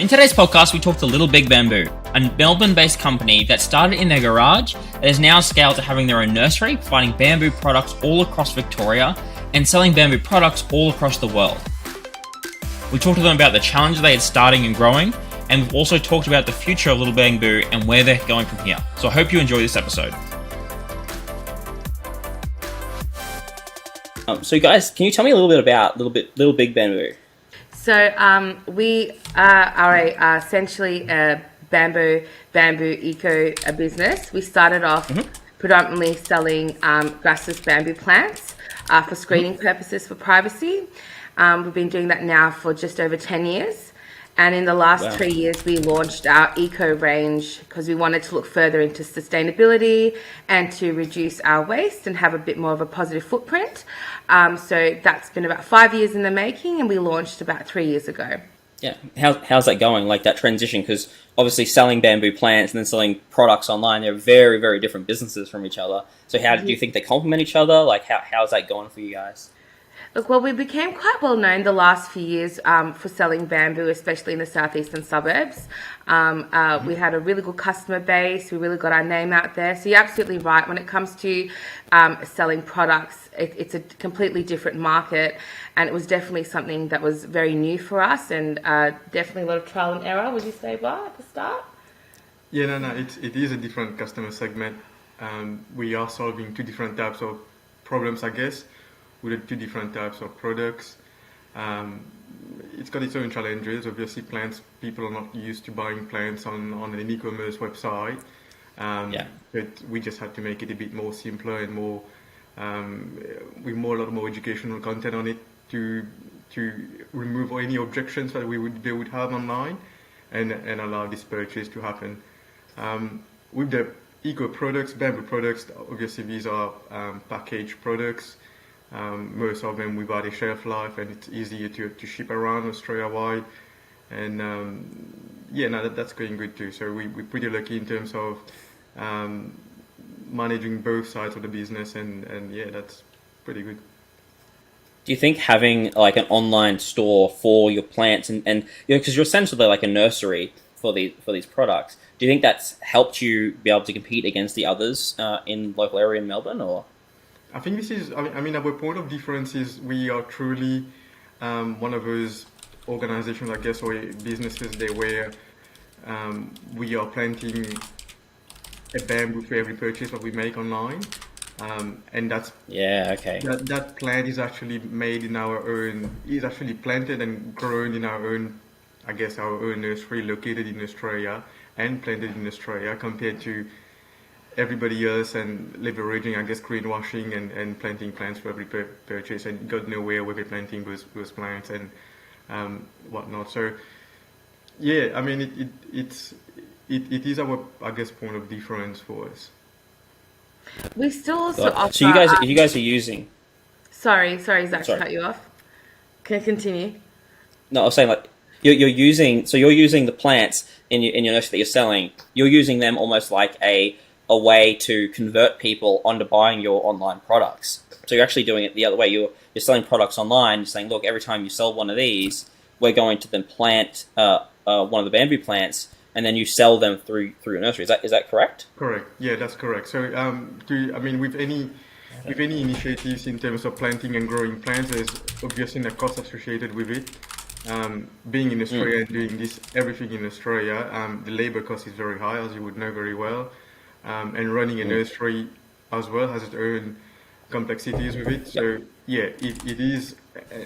In today's podcast, we talked to Little Big Bamboo, a Melbourne-based company that started in their garage that has now scaled to having their own nursery, providing bamboo products all across Victoria and selling bamboo products all across the world. We talked to them about the challenges they had starting and growing, and we've also talked about the future of Little Bamboo and where they're going from here. So I hope you enjoy this episode. So guys, can you tell me a little bit about Little Big Bamboo? So we are essentially a bamboo eco business. We started off predominantly selling grassless bamboo plants for screening purposes for privacy. We've been doing that now for just over 10 years. And in the last 3 years, we launched our eco range because we wanted to look further into sustainability and to reduce our waste and have a bit more of a positive footprint. So that's been about 5 years in the making, and we launched about 3 years ago. Yeah, how's that going? Like that transition, because obviously selling bamboo plants and then selling products online, they're very, very different businesses from each other. So how do you think they complement each other? Like how's that going for you guys? Look, well, we became quite well known the last few years for selling bamboo, especially in the southeastern suburbs. We had a really good customer base. We really got our name out there. So you're absolutely right. When it comes to selling products, it's a completely different market. And it was definitely something that was very new for us and definitely a lot of trial and error, would you say, Bar, at the start? Yeah, no, it is a different customer segment. We are solving two different types of problems, I guess, with two different types of products. It's got its own challenges. Obviously, plants, people are not used to buying plants on an e-commerce website. But we just had to make it a bit more simpler and more, with a lot more educational content on it to remove any objections that they would have online and allow this purchase to happen. With the eco products, bamboo products, obviously these are packaged products. Most of them without a shelf life, and it's easier to ship around Australia-wide. And that's going good too. So we're pretty lucky in terms of managing both sides of the business, and that's pretty good. Do you think having like an online store for your plants and because you're essentially like a nursery for these products, do you think that's helped you be able to compete against the others in local area in Melbourne, or? I think this is, our point of difference is we are truly one of those organizations, I guess, or businesses there where we are planting a bamboo for every purchase that we make online. And that's, that plant is actually made in our own, is actually planted and grown in our own, I guess, our own nursery located in Australia and planted in Australia compared to everybody else and leveraging, I guess, greenwashing and planting plants for every purchase, and got nowhere with planting those plants and whatnot. So, yeah, I mean, it is our, I guess, point of difference for us. We still also offer... So you guys are using... Sorry, Zach, to cut you off. Can I continue? No, I was saying like you're using the plants in your nursery that you're selling. You're using them almost like a way to convert people onto buying your online products. So you're actually doing it the other way. You're selling products online. You're saying, look, every time you sell one of these, we're going to then plant one of the bamboo plants, and then you sell them through your nursery. Is that correct? Correct. Yeah, that's correct. So with any initiatives in terms of planting and growing plants, there's obviously a cost associated with it. Being in Australia and doing everything in Australia, the labor cost is very high, as you would know very well. And running a nursery as well has its own complexities with it. So it is,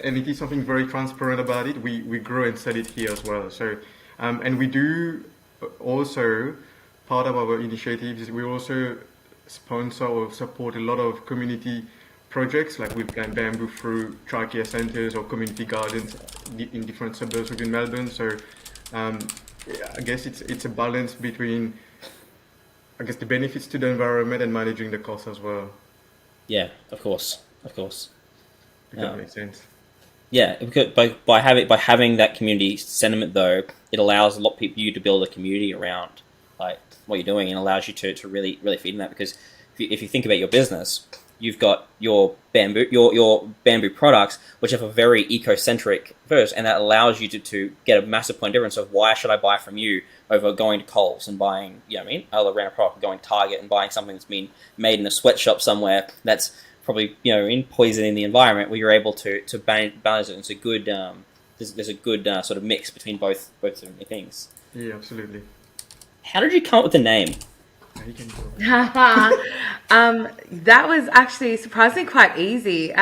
and it is something very transparent about it. We grow and sell it here as well. So and we do also, part of our initiatives is we also sponsor or support a lot of community projects, like we plant bamboo through childcare centres or community gardens in different suburbs within Melbourne. So I guess it's a balance between, I guess, the benefits to the environment and managing the costs as well. Yeah, of course. If that makes sense. Yeah, because by having that community sentiment, though, it allows a lot of you to build a community around like what you're doing, and allows you to really feed in that. Because if you think about your business, you've got your bamboo products, which have a very eco-centric version, and that allows you to get a massive point difference of why should I buy from you over going to Coles and buying, you know what I mean, other random product, going to Target and buying something that's been made in a sweatshop somewhere that's probably, you know, in poisoning the environment, where you're able to balance it. It's a good there's a good sort of mix between both things. Yeah, absolutely. How did you come up with the name? You can go. That was actually surprisingly quite easy.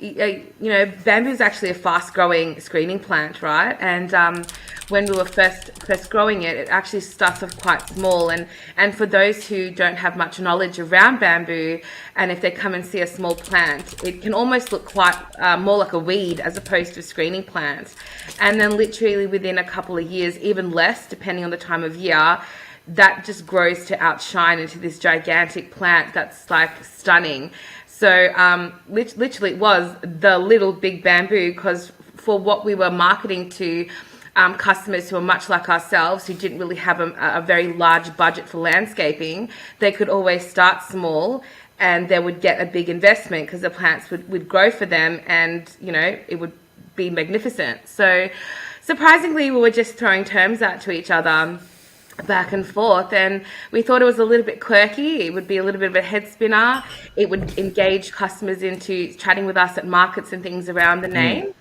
You know, bamboo is actually a fast-growing screening plant, right? And when we were first growing it, it actually starts off quite small. And for those who don't have much knowledge around bamboo, and if they come and see a small plant, it can almost look quite more like a weed as opposed to a screening plant. And then literally within a couple of years, even less, depending on the time of year, that just grows to outshine into this gigantic plant that's like stunning. So literally it was the little big bamboo, because for what we were marketing to customers who are much like ourselves, who didn't really have a very large budget for landscaping, they could always start small and they would get a big investment because the plants would grow for them, and, you know, it would be magnificent. So surprisingly, we were just throwing terms out to each other back and forth, and we thought it was a little bit quirky. It would be a little bit of a head spinner. It would engage customers into chatting with us at markets and things around the name,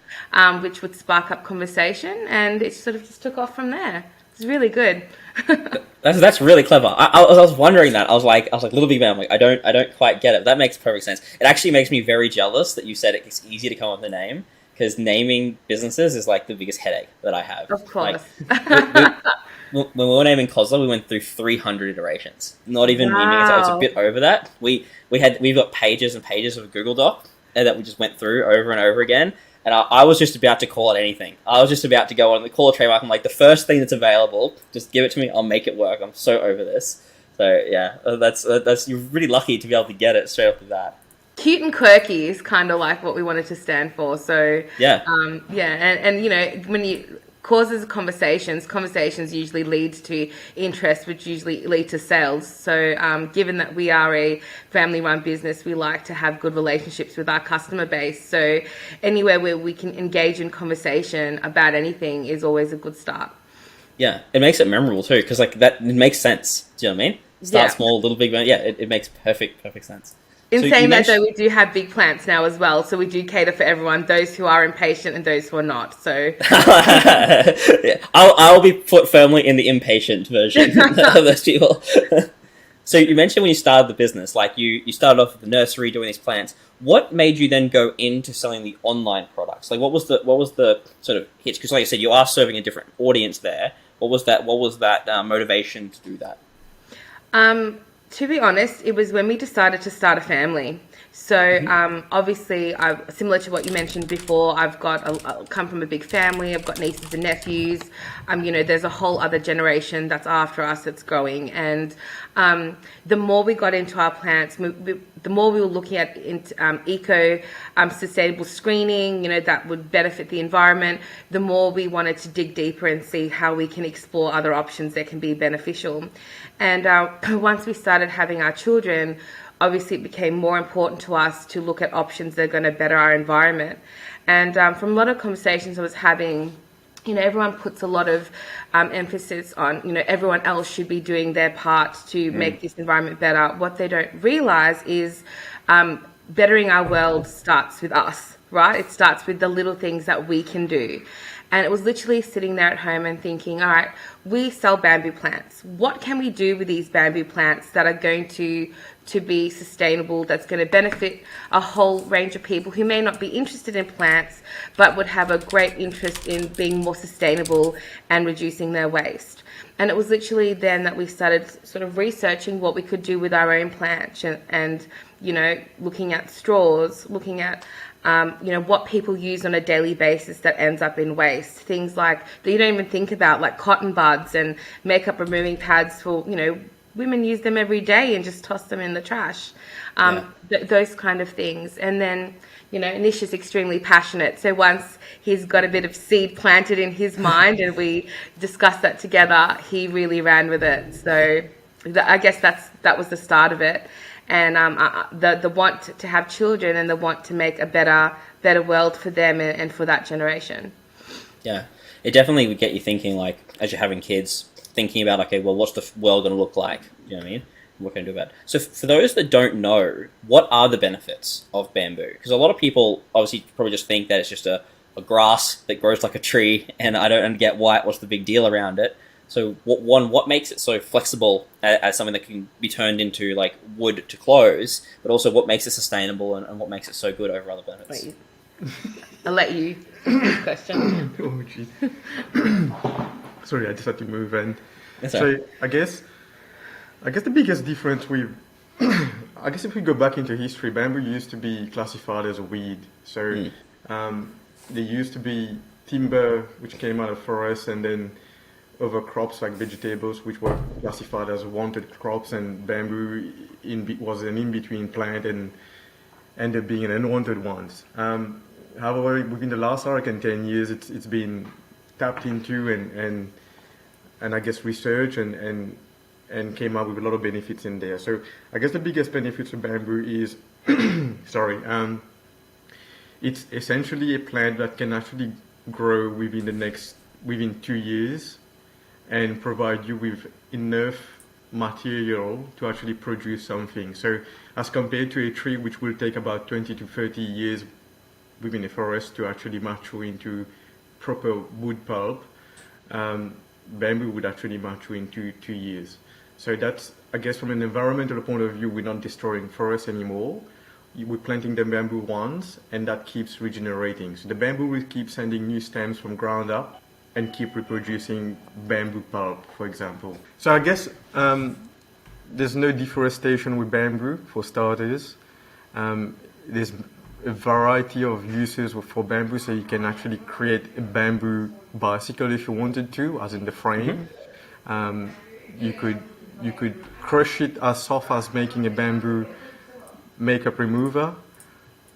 which would spark up conversation, and it sort of just took off from there. It's really good. That's really clever. I was wondering that. I was like Little Big Man. I'm like, I don't quite get it. That makes perfect sense. It actually makes me very jealous that you said it's easy to come up with a name, because naming businesses is like the biggest headache that I have. Of course. Like, when we were naming Cosler, we went through 300 iterations. Not even memeing it. It's a bit over that. We've got pages and pages of a Google Doc that we just went through over and over again. And I was just about to call it anything. I was just about to go on and call a trademark. I'm like, the first thing that's available, just give it to me. I'll make it work. I'm so over this. So yeah, that's you're really lucky to be able to get it straight off the bat. Cute and quirky is kind of like what we wanted to stand for. So yeah, and you know, when you causes conversations usually lead to interest, which usually lead to sales. So given that we are a family-run business, we like to have good relationships with our customer base. So anywhere where we can engage in conversation about anything is always a good start. Yeah, it makes it memorable too, because like that, it makes sense. Do you know what I mean? Start small, Little Big Man. Yeah, it makes perfect sense. In saying that, though, we do have big plants now as well, so we do cater for everyone, those who are impatient and those who are not. So yeah, I'll be put firmly in the impatient version of those people. So you mentioned when you started the business, like you started off with the nursery doing these plants. What made you then go into selling the online products? Like what was the sort of hitch? Because like I said, you are serving a different audience there. What was that motivation to do that? To be honest, it was when we decided to start a family. So obviously, similar to what you mentioned before, I come from a big family. I've got nieces and nephews. You know, there's a whole other generation that's after us that's growing. And the more we got into our plants, the more we were looking at sustainable screening, you know, that would benefit the environment, the more we wanted to dig deeper and see how we can explore other options that can be beneficial. And once we started having our children, obviously it became more important to us to look at options that are going to better our environment. And from a lot of conversations I was having, you know, everyone puts a lot of emphasis on, you know, everyone else should be doing their part to make this environment better. What they don't realize is bettering our world starts with us, right? It starts with the little things that we can do. And it was literally sitting there at home and thinking, all right, we sell bamboo plants. What can we do with these bamboo plants that are going to be sustainable, that's going to benefit a whole range of people who may not be interested in plants, but would have a great interest in being more sustainable and reducing their waste. And it was literally then that we started sort of researching what we could do with our own plants and you know, looking at straws, looking at you know, what people use on a daily basis that ends up in waste. Things like that you don't even think about, like cotton buds and makeup removing pads for, you know, women use them every day and just toss them in the trash. Those kind of things. And then, you know, Neesh is extremely passionate. So once he's got a bit of seed planted in his mind and we discussed that together, he really ran with it. So I guess that was the start of it. and the want to have children and the want to make a better world for them and for that generation. Yeah, it definitely would get you thinking, like, as you're having kids, thinking about, okay, well, what's the world going to look like? You know what I mean? What can I do about it? So for those that don't know, what are the benefits of bamboo? Because a lot of people obviously probably just think that it's just a grass that grows like a tree, and I don't get what's the big deal around it. So what makes it so flexible as something that can be turned into like wood to clothes, but also what makes it sustainable and what makes it so good over other benefits? I'll let you this question. Oh, jeez. Sorry, I just had to move. And That's so all right. I guess the biggest difference with, I guess if we go back into history, bamboo used to be classified as a weed. So there used to be timber which came out of forests, and then other crops like vegetables which were classified as wanted crops, and bamboo was an in-between plant and ended up being an unwanted ones. However, within the last 10 years, it's been tapped into and I guess research and came up with a lot of benefits in there. So I guess the biggest benefits of bamboo is, it's essentially a plant that can actually grow within 2 years and provide you with enough material to actually produce something. So as compared to a tree which will take about 20 to 30 years within a forest to actually mature into proper wood pulp, bamboo would actually mature in 2 years. So that's, I guess, from an environmental point of view, we're not destroying forests anymore. We're planting the bamboo once, and that keeps regenerating. So the bamboo will keep sending new stems from ground up and keep reproducing bamboo pulp, for example. So I guess there's no deforestation with bamboo, for starters. There's a variety of uses for bamboo, so you can actually create a bamboo bicycle if you wanted to, as in the frame. You could crush it as soft as making a bamboo makeup remover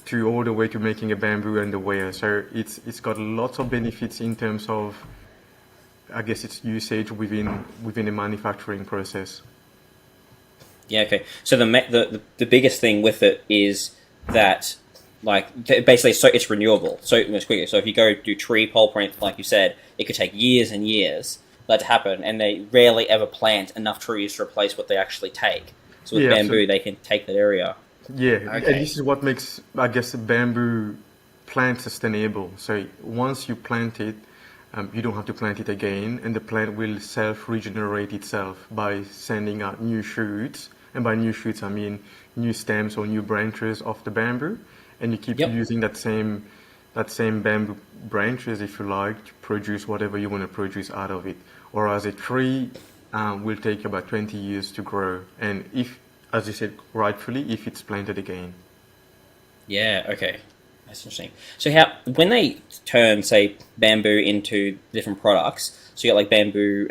to all the way to making a bamboo underwear. So it's got lots of benefits in terms of, I guess, its usage within a manufacturing process. Yeah, okay. So the biggest thing with it is that, like, basically, so it's renewable. So it's quicker. So if you go do tree pulp or anything, like you said, it could take years and years for that to happen, and they rarely ever plant enough trees to replace what they actually take. So with bamboo, they can take that area. Yeah, Okay. and this is what makes, I guess, a bamboo plant sustainable. So once you plant it, you don't have to plant it again, and the plant will self-regenerate itself by sending out new shoots. And by new shoots, I mean new stems or new branches of the bamboo, and you keep using that same bamboo branches, if you like, to produce whatever you want to produce out of it. Or as a tree will take about 20 years to grow, and if, as you said rightfully, if it's planted again. Yeah, okay. That's interesting. So when they turn, say, bamboo into different products, so you got like bamboo,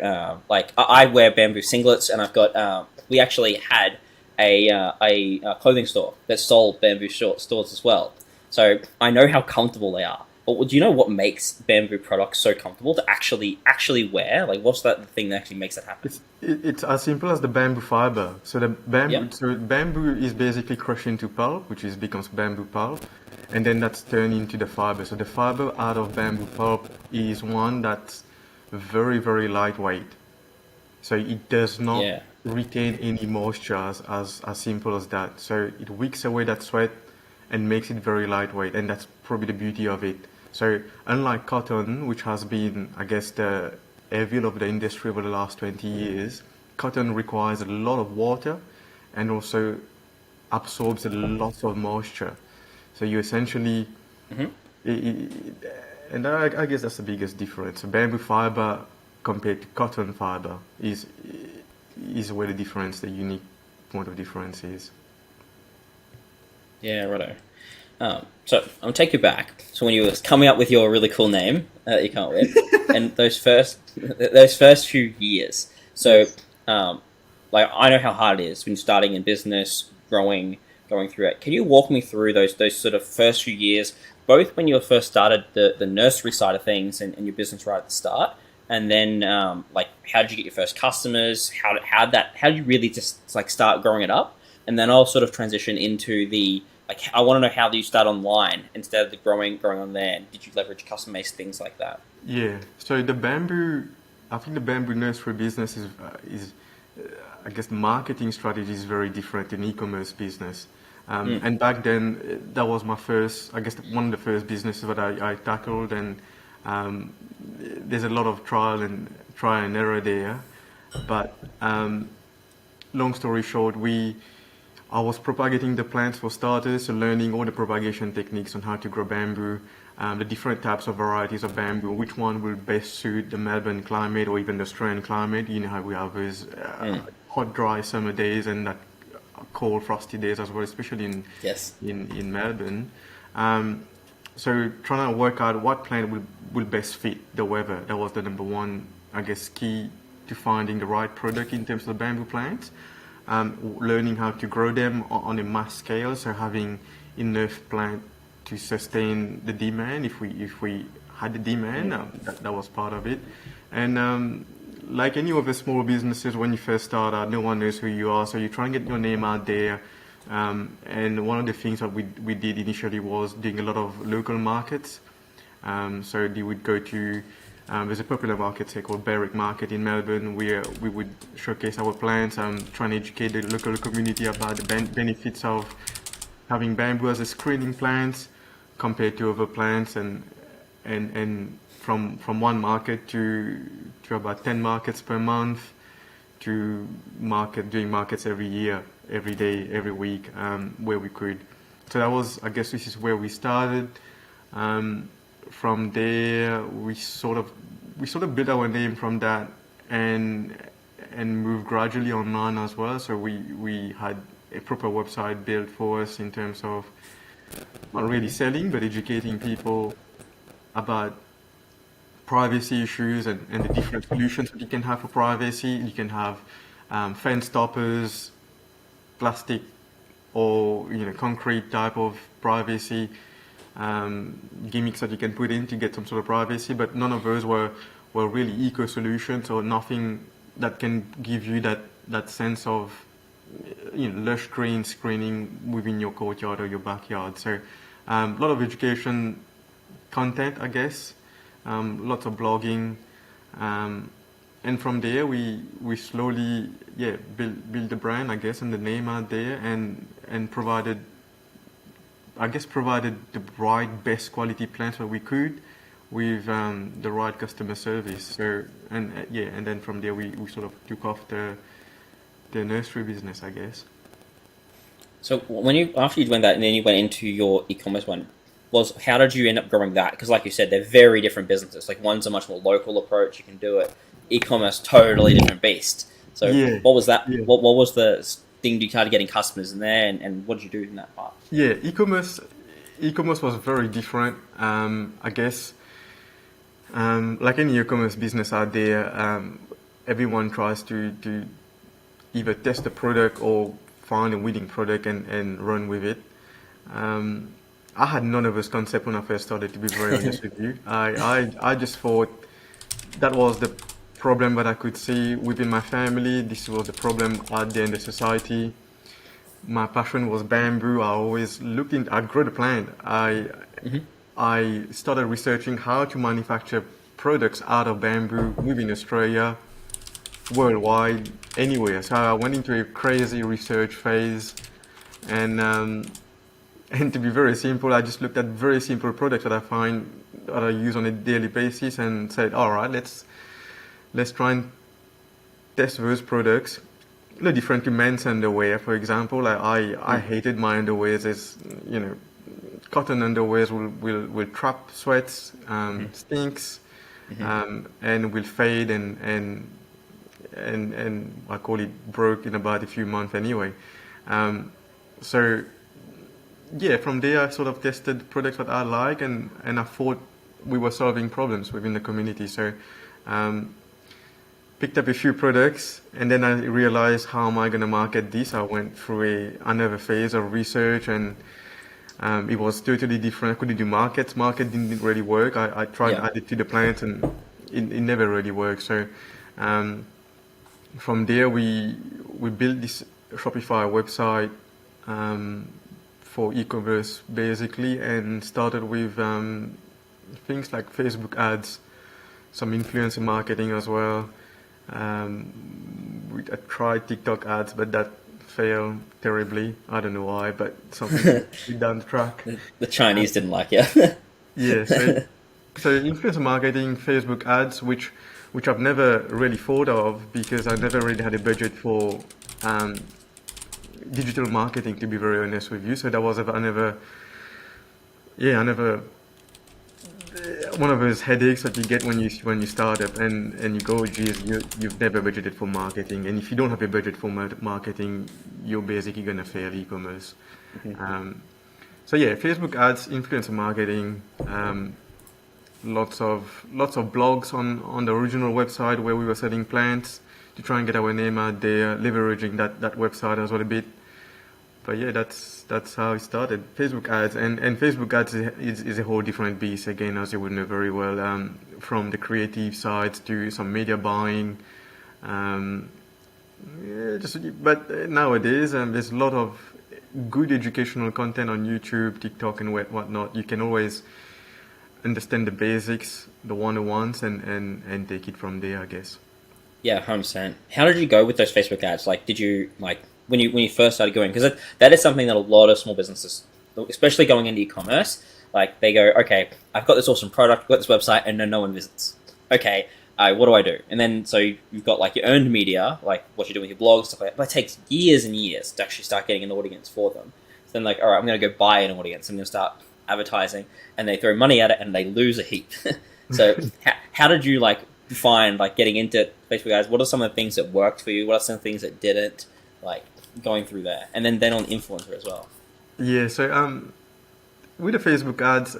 like I wear bamboo singlets, and I've got, we actually had a clothing store that sold bamboo stores as well. So I know how comfortable they are. But do you know what makes bamboo products so comfortable to actually wear? Like, what's the thing that actually makes that happen? It's as simple as the bamboo fiber. So the bamboo is basically crushed into pulp, which becomes bamboo pulp, and then that's turned into the fiber. So the fiber out of bamboo pulp is one that's very, very lightweight. So it does not retain any moisture, as simple as that. So it wicks away that sweat and makes it very lightweight, and that's probably the beauty of it. So unlike cotton, which has been, I guess, the evil of the industry over the last 20 years, cotton requires a lot of water and also absorbs a lot of moisture. So you essentially, and I guess that's the biggest difference. Bamboo fiber compared to cotton fiber is where the difference, the unique point of difference is. Yeah, righto. So I'm gonna take you back. So when you were coming up with your really cool name that you can't with, and those first few years. So, like, I know how hard it is when starting in business, going through it. Can you walk me through those sort of first few years, both when you first started the nursery side of things and your business right at the start, and then like how did you get your first customers? How did you really just like start growing it up? and then I'll sort of transition into the like. I want to know how do you start online instead of the growing on there. Did you leverage custom made things like that? Yeah. So the bamboo, I think the bamboo nursery business is I guess the marketing strategy is very different in e-commerce business. And back then, that was my first, I guess, one of the first businesses that I tackled, and there's a lot of trial and error there. But long story short, I was propagating the plants for starters, so learning all the propagation techniques on how to grow bamboo, the different types of varieties of bamboo, which one will best suit the Melbourne climate or even the Australian climate. You know how we have those hot, dry summer days and that cold, frosty days as well, especially Yes. in Melbourne. So trying to work out what plant will best fit the weather. That was the number one, I guess, key to finding the right product in terms of bamboo plants. Learning how to grow them on a mass scale, so having enough plant to sustain the demand if we had the demand. That was part of it. And like any other small businesses, when you first start out, no one knows who you are, so you try and get your name out there. And one of the things that we did initially was doing a lot of local markets. So we would go to there's a popular market here called Berwick Market in Melbourne, where we would showcase our plants, trying to educate the local community about the benefits of having bamboo as a screening plant compared to other plants, and from one market to about 10 markets per month, to doing markets every year, every day, every week, where we could. So that was, I guess, this is where we started. From there, we sort of built our name from that, and moved gradually online as well. So we had a proper website built for us in terms of not really selling, but educating people about privacy issues and the different solutions that you can have for privacy. You can have fence stoppers, plastic or concrete type of privacy gimmicks that you can put in to get some sort of privacy, but none of those were really eco solutions, or nothing that can give you that sense of lush green screening within your courtyard or your backyard. So a lot of education content, I guess, lots of blogging, and from there we slowly build the brand, I guess, and the name out there, and provided the right, best quality plants that we could, with the right customer service. So and then from there we sort of took off the nursery business, I guess. So after you went that, and then you went into your e-commerce one, how did you end up growing that? Because like you said, they're very different businesses. Like one's a much more local approach, you can do it. E-commerce, totally different beast. So what was that? Yeah. What was the thing you started getting customers in there, and what did you do in that part? Yeah, e-commerce was very different. I guess like any e-commerce business out there, everyone tries to either test the product or find a winning product and run with it. I had none of this concept when I first started, to be very honest with you. I just thought that was the problem that I could see within my family. This was the problem out there in the society. My passion was bamboo. I always I'd grow the plant. I started researching how to manufacture products out of bamboo within Australia, worldwide, anywhere. So I went into a crazy research phase, and to be very simple, I just looked at very simple products that I use on a daily basis, and said, all right, let's try and test those products. No different to men's underwear, for example. I hated my underwears. As cotton underwears will trap sweats, stinks, and will fade, and I call it broke in about a few months anyway. So from there I sort of tested products that I like, and I thought we were solving problems within the community. So picked up a few products, and then I realized, how am I going to market this? I went through another phase of research, and it was totally different. I couldn't do markets. Market didn't really work. I tried to add it to the plants, and it never really worked. So from there we built this Shopify website for e-commerce basically, and started with things like Facebook ads, some influencer marketing as well. I tried TikTok ads, but that failed terribly. I don't know why, but something we down the track. The Chinese didn't like you. Yeah, so influencer marketing, Facebook ads, which I've never really thought of because I never really had a budget for um, digital marketing, to be very honest with you. So that was I never one of those headaches that you get when you start up and you go, geez, you've never budgeted for marketing, and if you don't have a budget for marketing, you're basically gonna fail e-commerce. So yeah, Facebook ads, influencer marketing, lots of blogs on the original website where we were selling plants to try and get our name out there, leveraging that website as well a bit. But yeah, that's how it started. Facebook ads and Facebook ads is a whole different beast again, as you would know very well. From the creative side to some media buying. But nowadays there's a lot of good educational content on YouTube, TikTok, and whatnot. You can always understand the basics, the one-on-ones, and take it from there, I guess. Yeah, 100%. How did you go with those Facebook ads? Like, did you when you first started going? Because that is something that a lot of small businesses, especially going into e-commerce, like they go, okay, I've got this awesome product, I've got this website, and no one visits. Okay, what do I do? And then so you've got like your earned media, like what you're doing with your blogs, stuff like that. But it takes years and years to actually start getting an audience for them. So then like, all right, I'm going to go buy an audience. I'm going to start advertising, and they throw money at it, and they lose a heap. So how did you find getting into Facebook ads? What are some of the things that worked for you? What are some things that didn't? Going through there, and then on influencer as well. Yeah, so with the Facebook ads,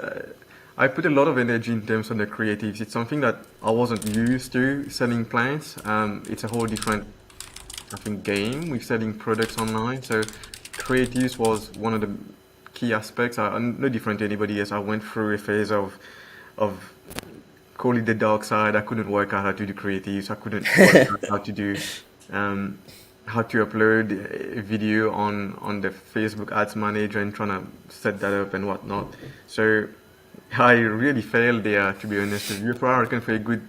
I put a lot of energy in terms of the creatives. It's something that I wasn't used to selling plants. It's a whole different, I think, game with selling products online. So creatives was one of the key aspects. I'm no different to anybody else. I went through a phase of call it the dark side. I couldn't work out how to do creatives. I couldn't work out how to do how to upload a video on the Facebook Ads Manager and trying to set that up and whatnot. So I really failed there, to be honest with you. I reckon for a good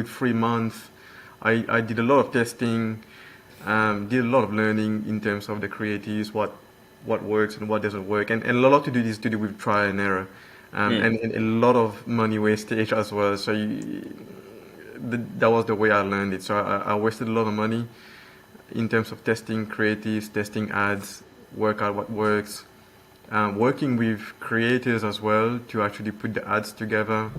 3 months, I did a lot of testing, did a lot of learning in terms of the creatives, what works and what doesn't work, and a lot to do with trial and error, and a lot of money wastage as well. So that was the way I learned it. So I wasted a lot of money in terms of testing creatives, testing ads, work out what works, working with creators as well to actually put the ads together,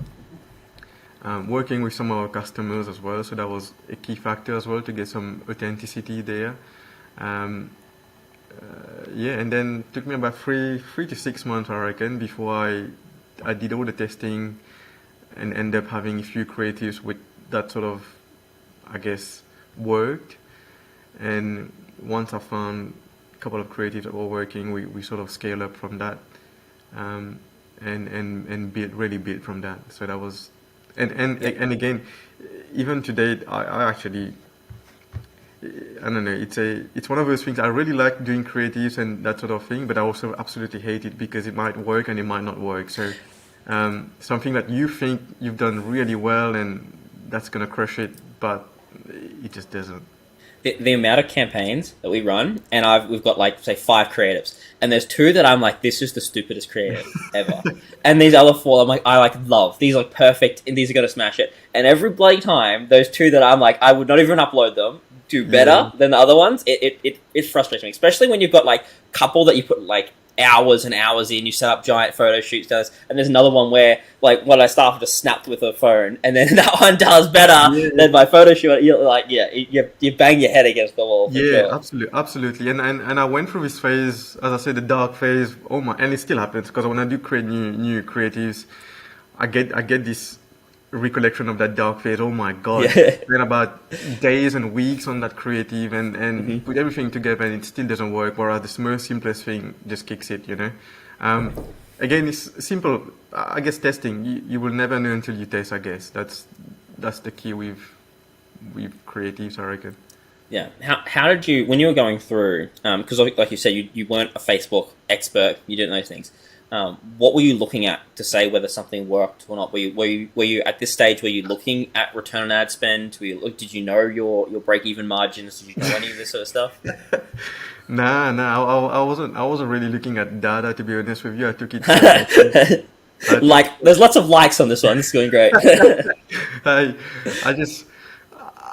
working with some of our customers as well. So that was a key factor as well to get some authenticity there. And then it took me about 3 to 6 months, I reckon, before I did all the testing and ended up having a few creatives with that sort of, I guess, worked. And once I found a couple of creatives that were working, we sort of scale up from that, and really build from that. So that was, and again, even today, I actually, I don't know, it's one of those things. I really like doing creatives and that sort of thing, but I also absolutely hate it because it might work and it might not work. So something that you think you've done really well and that's gonna crush it, but it just doesn't. The amount of campaigns that we run, and we've got say 5 creatives, and there's 2 that I'm like, this is the stupidest creative ever, and these other 4 I'm like, I love, these are perfect, and these are gonna smash it. And every bloody time, those 2 that I'm like, I would not even upload them, do better than the other ones. It frustrates me, especially when you've got couple that you put hours and hours in, you set up giant photo shoots, and there's another one where what I started just snapped with a phone, and then that one does better than my photo shoot. You're you bang your head against the wall. Yeah, sure. Absolutely. And I went through this phase, as I said, the dark phase. Oh my, and it still happens because when I do create new creatives, I get this recollection of that dark phase. Oh my god, spent about days and weeks on that creative and put everything together and it still doesn't work, whereas the most simplest thing just kicks it, again, it's simple. I guess testing, you will never know until you test. I guess that's the key with creatives, I reckon. Yeah. How did you, when you were going through, because like you said, you weren't a Facebook expert, you didn't know those things. What were you looking at to say whether something worked or not? Were you at this stage? Were you looking at return on ad spend? Did you know your break even margins? Did you know any of this sort of stuff? Nah, I wasn't really looking at data, to be honest with you. I took it seriously. Like, there's lots of likes on this one. This is going great. I, I just,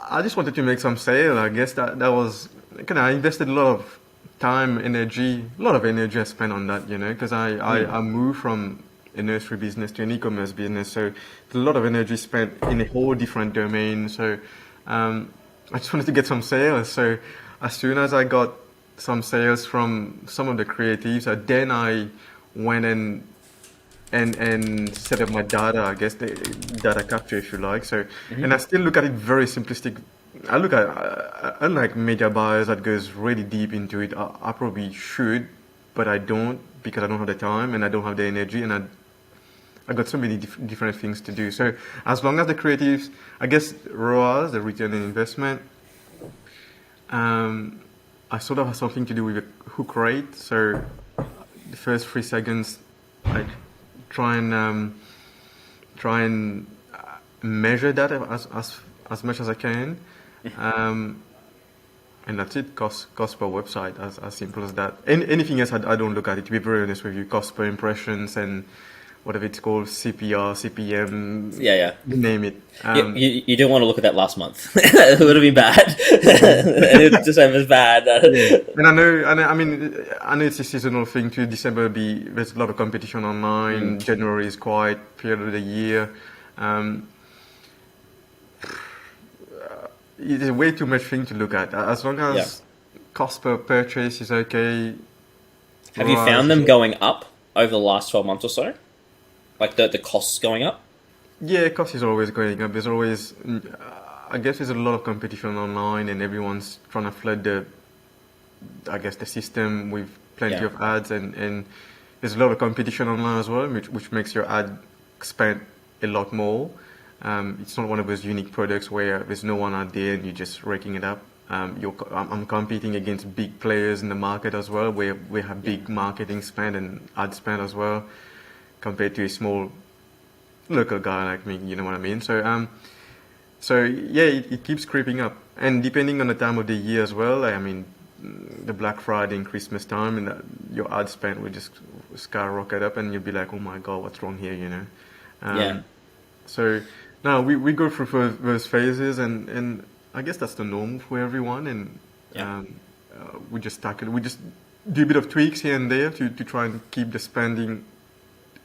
I just wanted to make some sale. I guess that was kind of, I invested a lot of time, energy, a lot of energy I spent on that, because I moved from a nursery business to an e-commerce business. So there's a lot of energy spent in a whole different domain. So I just wanted to get some sales. So as soon as I got some sales from some of the creatives, then I went and set up my data, I guess, the data capture, if you like. So, and I still look at it very simplistic. I look at, unlike media buyers that goes really deep into it, I probably should, but I don't because I don't have the time and I don't have the energy, and I got so many different things to do. So as long as the creatives, I guess ROAS, the return on investment, I sort of have something to do with a hook rate. So the first 3 seconds, I try and measure that as much as I can, and that's it. Cost per website, as simple as that. Anything else, I don't look at it. To be very honest with you, cost per impressions and whatever it's called, CPR, CPM, Yeah. you name it. You don't want to look at that last month. It would have been bad. And December's bad. And I know it's a seasonal thing too. There's a lot of competition online. January is quiet period of the year. It's way too much thing to look at. As long as cost per purchase is okay. Have you found them going up over the last 12 months or so? Like the costs going up? Yeah, cost is always going up. There's always, I guess there's a lot of competition online and everyone's trying to flood the system with plenty of ads, and there's a lot of competition online as well, which makes your ad spend a lot more. It's not one of those unique products where there's no one out there and you're just raking it up. I'm competing against big players in the market as well, where we have big marketing spend and ad spend as well, compared to a small local guy like me, you know what I mean? So yeah, it keeps creeping up, and depending on the time of the year as well. The Black Friday and Christmas time, and your ad spend will just skyrocket up, and you'll be like, oh my god, what's wrong here? So now we go through those phases, and I guess that's the norm for everyone, and we just do a bit of tweaks here and there to try and keep the spending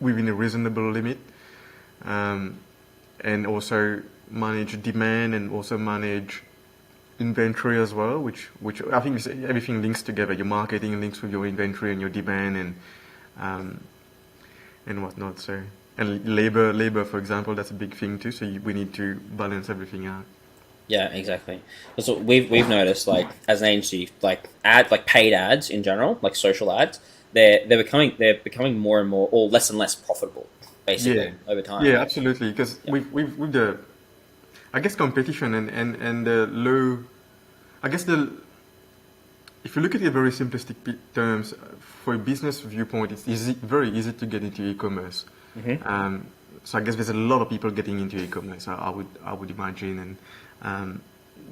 within a reasonable limit, and also manage demand and also manage inventory as well, which I think is, everything links together. Your marketing links with your inventory and your demand and whatnot. So, and labor, for example, that's a big thing too. So we need to balance everything out. Yeah, exactly. So we've noticed, like, as an agency, like paid ads in general, like social ads, they're becoming more and more, or less and less profitable, basically, over time. Yeah, absolutely. Because with the, I guess, competition and the low, I guess if you look at it in very simplistic terms, for a business viewpoint, it's very easy to get into e-commerce. So I guess there's a lot of people getting into e-commerce. I would imagine, and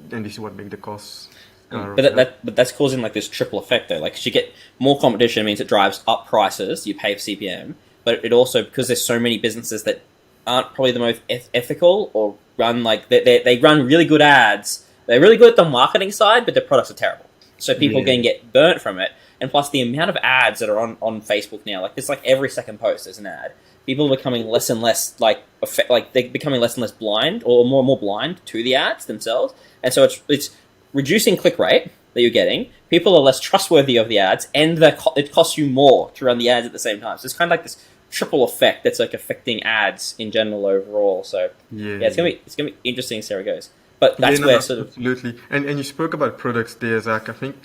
this is what makes the costs. But that's causing like this triple effect though. Like, 'cause you get more competition, means it drives up prices. You pay for CPM, but it also, because there's so many businesses that aren't probably the most ethical, or run like they run really good ads. They're really good at the marketing side, but their products are terrible. So people can get burnt from it. And plus, the amount of ads that are on Facebook now, like, it's like every second post there's an ad. People are becoming less and less they're becoming less and less blind, or more and more blind to the ads themselves. And so it's reducing click rate that you're getting. People are less trustworthy of the ads, and it costs you more to run the ads at the same time. So it's kind of like this triple effect that's like affecting ads in general overall. So it's gonna be interesting to see how it goes. But that's where sort of absolutely. And you spoke about products there, Zach. I think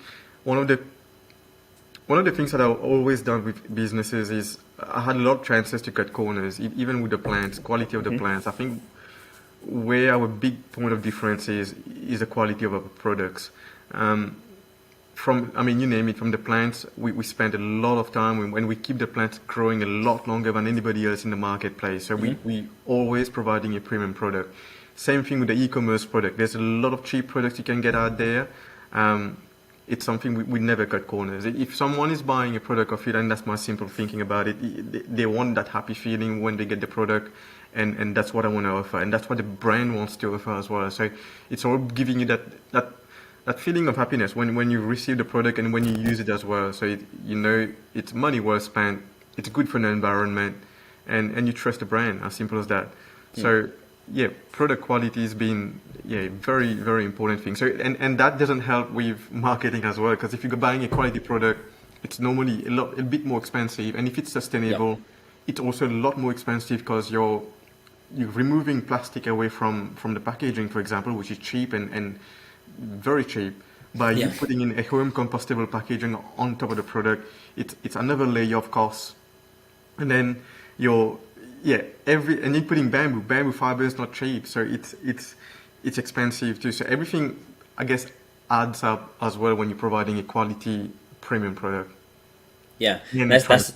one of the things that I've always done with businesses is I had a lot of chances to cut corners, even with the plans, quality of the plans. I think where our big point of difference is the quality of our products. From, I mean, you name it, from the plants, we spend a lot of time when we keep the plants growing a lot longer than anybody else in the marketplace. So we always providing a premium product. Same thing with the e-commerce product. There's a lot of cheap products you can get out there. It's something we never cut corners. If someone is buying a product of it, and that's my simple thinking about it, they want that happy feeling when they get the product, and that's what I want to offer, and that's what the brand wants to offer as well. So it's all giving you that feeling of happiness when you receive the product and when you use it as well. So it's money well spent. It's good for the environment, and you trust the brand. As simple as that. So yeah, product quality has been very, very important thing. So and that doesn't help with marketing as well, because if you're buying a quality product, it's normally a bit more expensive, and if it's sustainable, it's also a lot more expensive because you're removing plastic away from the packaging, for example, which is cheap and very cheap. By you putting in a home compostable packaging on top of the product, it's another layer of cost, and then you're and you're putting bamboo fiber is not cheap, so it's expensive too. So everything, I guess, adds up as well when you're providing a quality premium product. Yeah, that's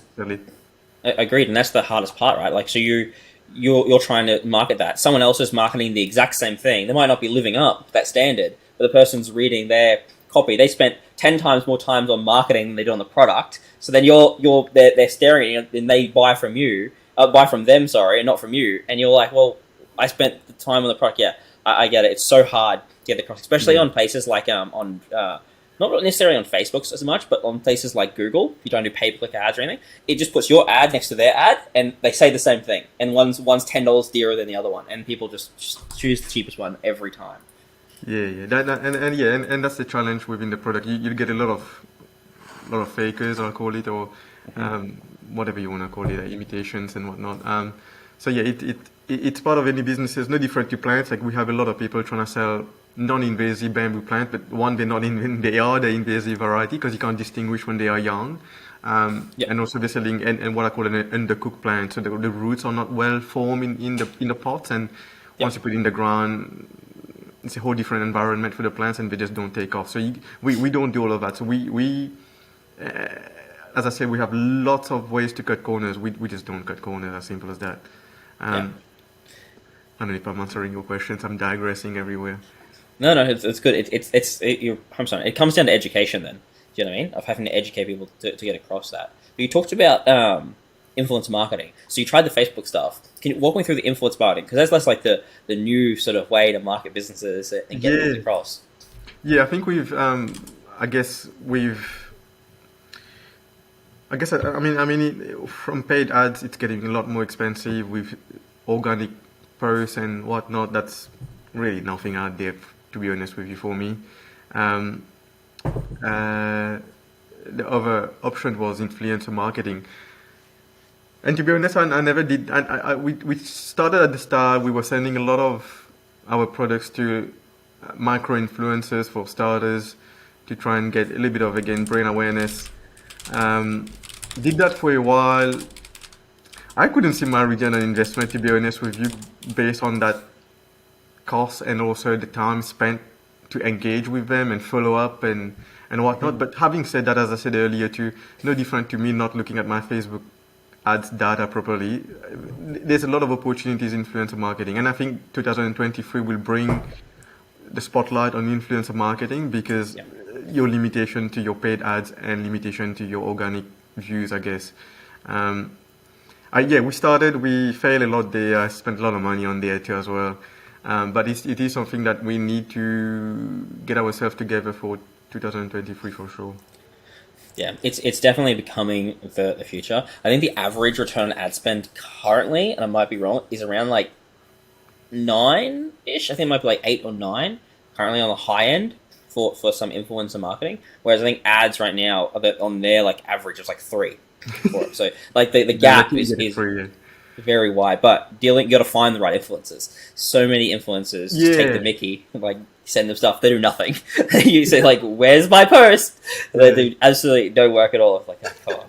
agreed, and that's the hardest part, right? Like, so you're trying to market that. Someone else is marketing the exact same thing. They might not be living up to that standard, but the person's reading their copy. They spent 10 times more time on marketing than they do on the product. So then they're staring at it, and they buy from them, and not from you. And you're like, well, I spent the time on the product. Yeah, I get it. It's so hard to get across, especially on places like not necessarily on Facebook as much, but on places like Google. You don't do pay-per-click ads or anything. It just puts your ad next to their ad, and they say the same thing. And one's $10 dearer than the other one, and people just choose the cheapest one every time. And that's the challenge within the product. You get a lot of fakers, I'll call it, or whatever you want to call it, imitations and whatnot. It's part of any business. It's no different to plants. Like, we have a lot of people trying to sell non-invasive bamboo plant, but they are the invasive variety because you can't distinguish when they are young. And also they're selling and what I call an undercooked plant. So the roots are not well formed in the pots, and once you put it in the ground, it's a whole different environment for the plants, and they just don't take off. So we don't do all of that. So we as I said, we have lots of ways to cut corners. We just don't cut corners, as simple as that. I don't know if I'm answering your questions. I'm digressing everywhere. No, it's good. I'm sorry. It comes down to education then. Do you know what I mean? Of having to educate people to get across that. But you talked about influence marketing. So you tried the Facebook stuff. Can you walk me through the influence marketing? Because that's less like the new sort of way to market businesses and get it across. Yeah, I think from paid ads, it's getting a lot more expensive with organic posts and whatnot. That's really nothing out there, to be honest with you, for me. The other option was influencer marketing. And to be honest, I never did. We started at the start. We were sending a lot of our products to micro-influencers for starters to try and get a little bit of, again, brand awareness. Did that for a while. I couldn't see my return on investment, to be honest with you, based on that cost and also the time spent to engage with them and follow up and whatnot. But having said that, as I said earlier, too, no different to me not looking at my Facebook ads data properly. There's a lot of opportunities in influencer marketing, and I think 2023 will bring the spotlight on influencer marketing because your limitation to your paid ads and limitation to your organic views, I guess. We failed a lot there. I spent a lot of money on there too as well. But it is something that we need to get ourselves together for 2023 for sure. Yeah, it's definitely becoming the future. I think the average return on ad spend currently, and I might be wrong, is around like 9-ish. I think it might be like 8 or 9 currently on the high end for some influencer marketing. Whereas I think ads right now are on their like average is like 3. So like the gap is very wide. But you got to find the right influencers. So many influencers just take the mickey, like send them stuff. They do nothing. You say like, "Where's my post?" They do absolutely no work at all. It's like, oh, come on.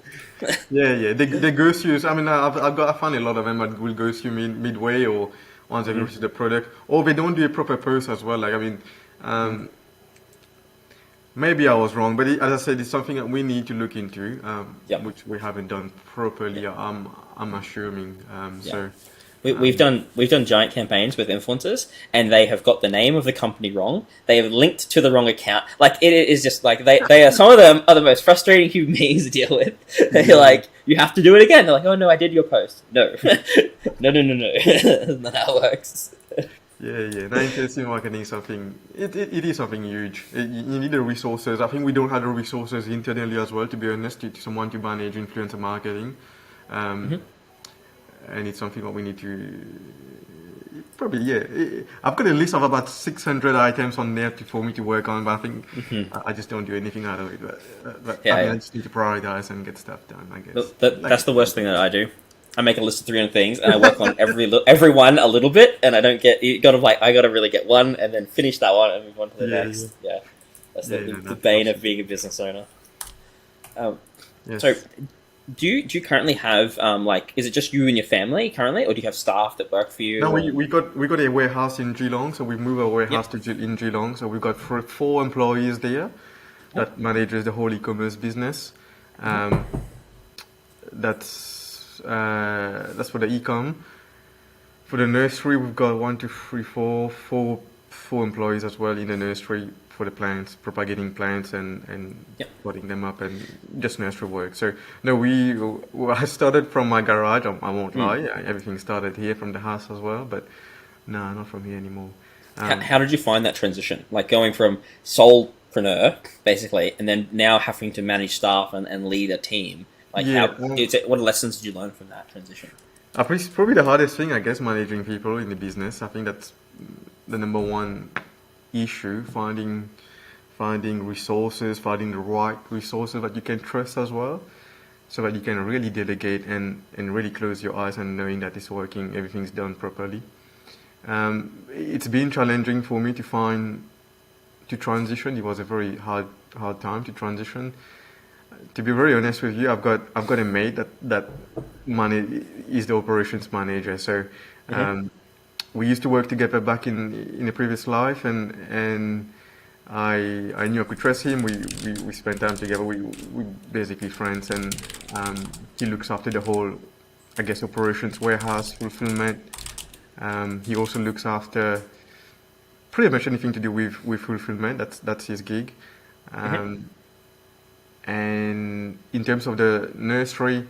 They ghost you. I mean, I find a lot of them that will ghost you midway or once they receive the product, or they don't do a proper post as well. Like, I mean, maybe I was wrong, but as I said, it's something that we need to look into, Yep. which we haven't done properly. I'm assuming. Yeah. So We've done giant campaigns with influencers, and they have got the name of the company wrong. They have linked to the wrong account. Like it is just like they are some of them are the most frustrating human beings to deal with. They're yeah, like, you have to do it again. They're like, oh no, I did your post. No, no. That's not how it works. yeah. Now, influencer marketing is something. It is something huge. You need the resources. I think we don't have the resources internally as well. To be honest, to someone to manage influencer marketing. Um, and it's something that we need to probably, yeah. I've got a list of about 600 items on there for me to work on, but I think I just don't do anything out of it. But I Yeah, think yeah. I just need to prioritize and get stuff done, I guess. That's the worst thing that I do. I make a list of 300 things, and I work on every one a little bit, and I don't get. You got to like, I got to really get one, and then finish that one, and move on to the Yeah, next. Yeah, that's yeah, the, no, the that's bane of absolutely. being a business owner. Um, Yes. so, do you currently have like, is it just you and your family currently, or do you have staff that work for you? No, Or... we got a warehouse in Geelong, so we've moved our warehouse Yep. in Geelong. So we've got four employees there Yep. that manages the whole e-commerce business. Um, that's for the e-com. For the nursery, we've got one, two, three, four employees as well in the nursery for the plants, propagating plants and Yep. potting them up and just nursery work. So no, I started from my garage. I won't lie. Everything started here from the house as well, but no, not from here anymore. How did you find that transition? Like going from solopreneur, basically, and then now having to manage staff and lead a team. Like Yeah, what lessons did you learn from that transition? it's probably the hardest thing, I guess, managing people in the business. I think that's the number one issue, finding resources, finding the right resources that you can trust as well, so that you can really delegate and really close your eyes and knowing that it's working, everything's done properly. It's been challenging for me to transition. It was a very hard time to transition. To be very honest with you, I've got a mate that is the operations manager. So we used to work together back in a previous life, and I knew I could trust him. We spent time together. We basically friends, and he looks after the whole, I guess, operations, warehouse, fulfillment. He also looks after pretty much anything to do with fulfillment. That's his gig. And in terms of the nursery,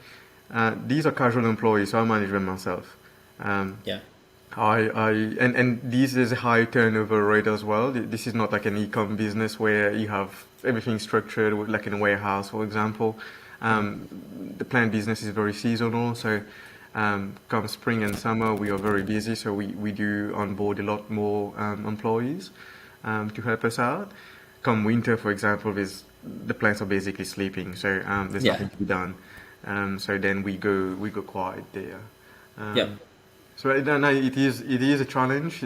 these are casual employees, so I manage them myself. Yeah. And this is a high turnover rate as well. This is not like an e-com business where you have everything structured like in a warehouse, for example. The plant business is very seasonal, so come spring and summer we are very busy, so we do onboard a lot more employees to help us out. Come winter, for example, the plants are basically sleeping, so there's Yeah. nothing to be done. So then we go quiet there. Yeah. So no, it is a challenge.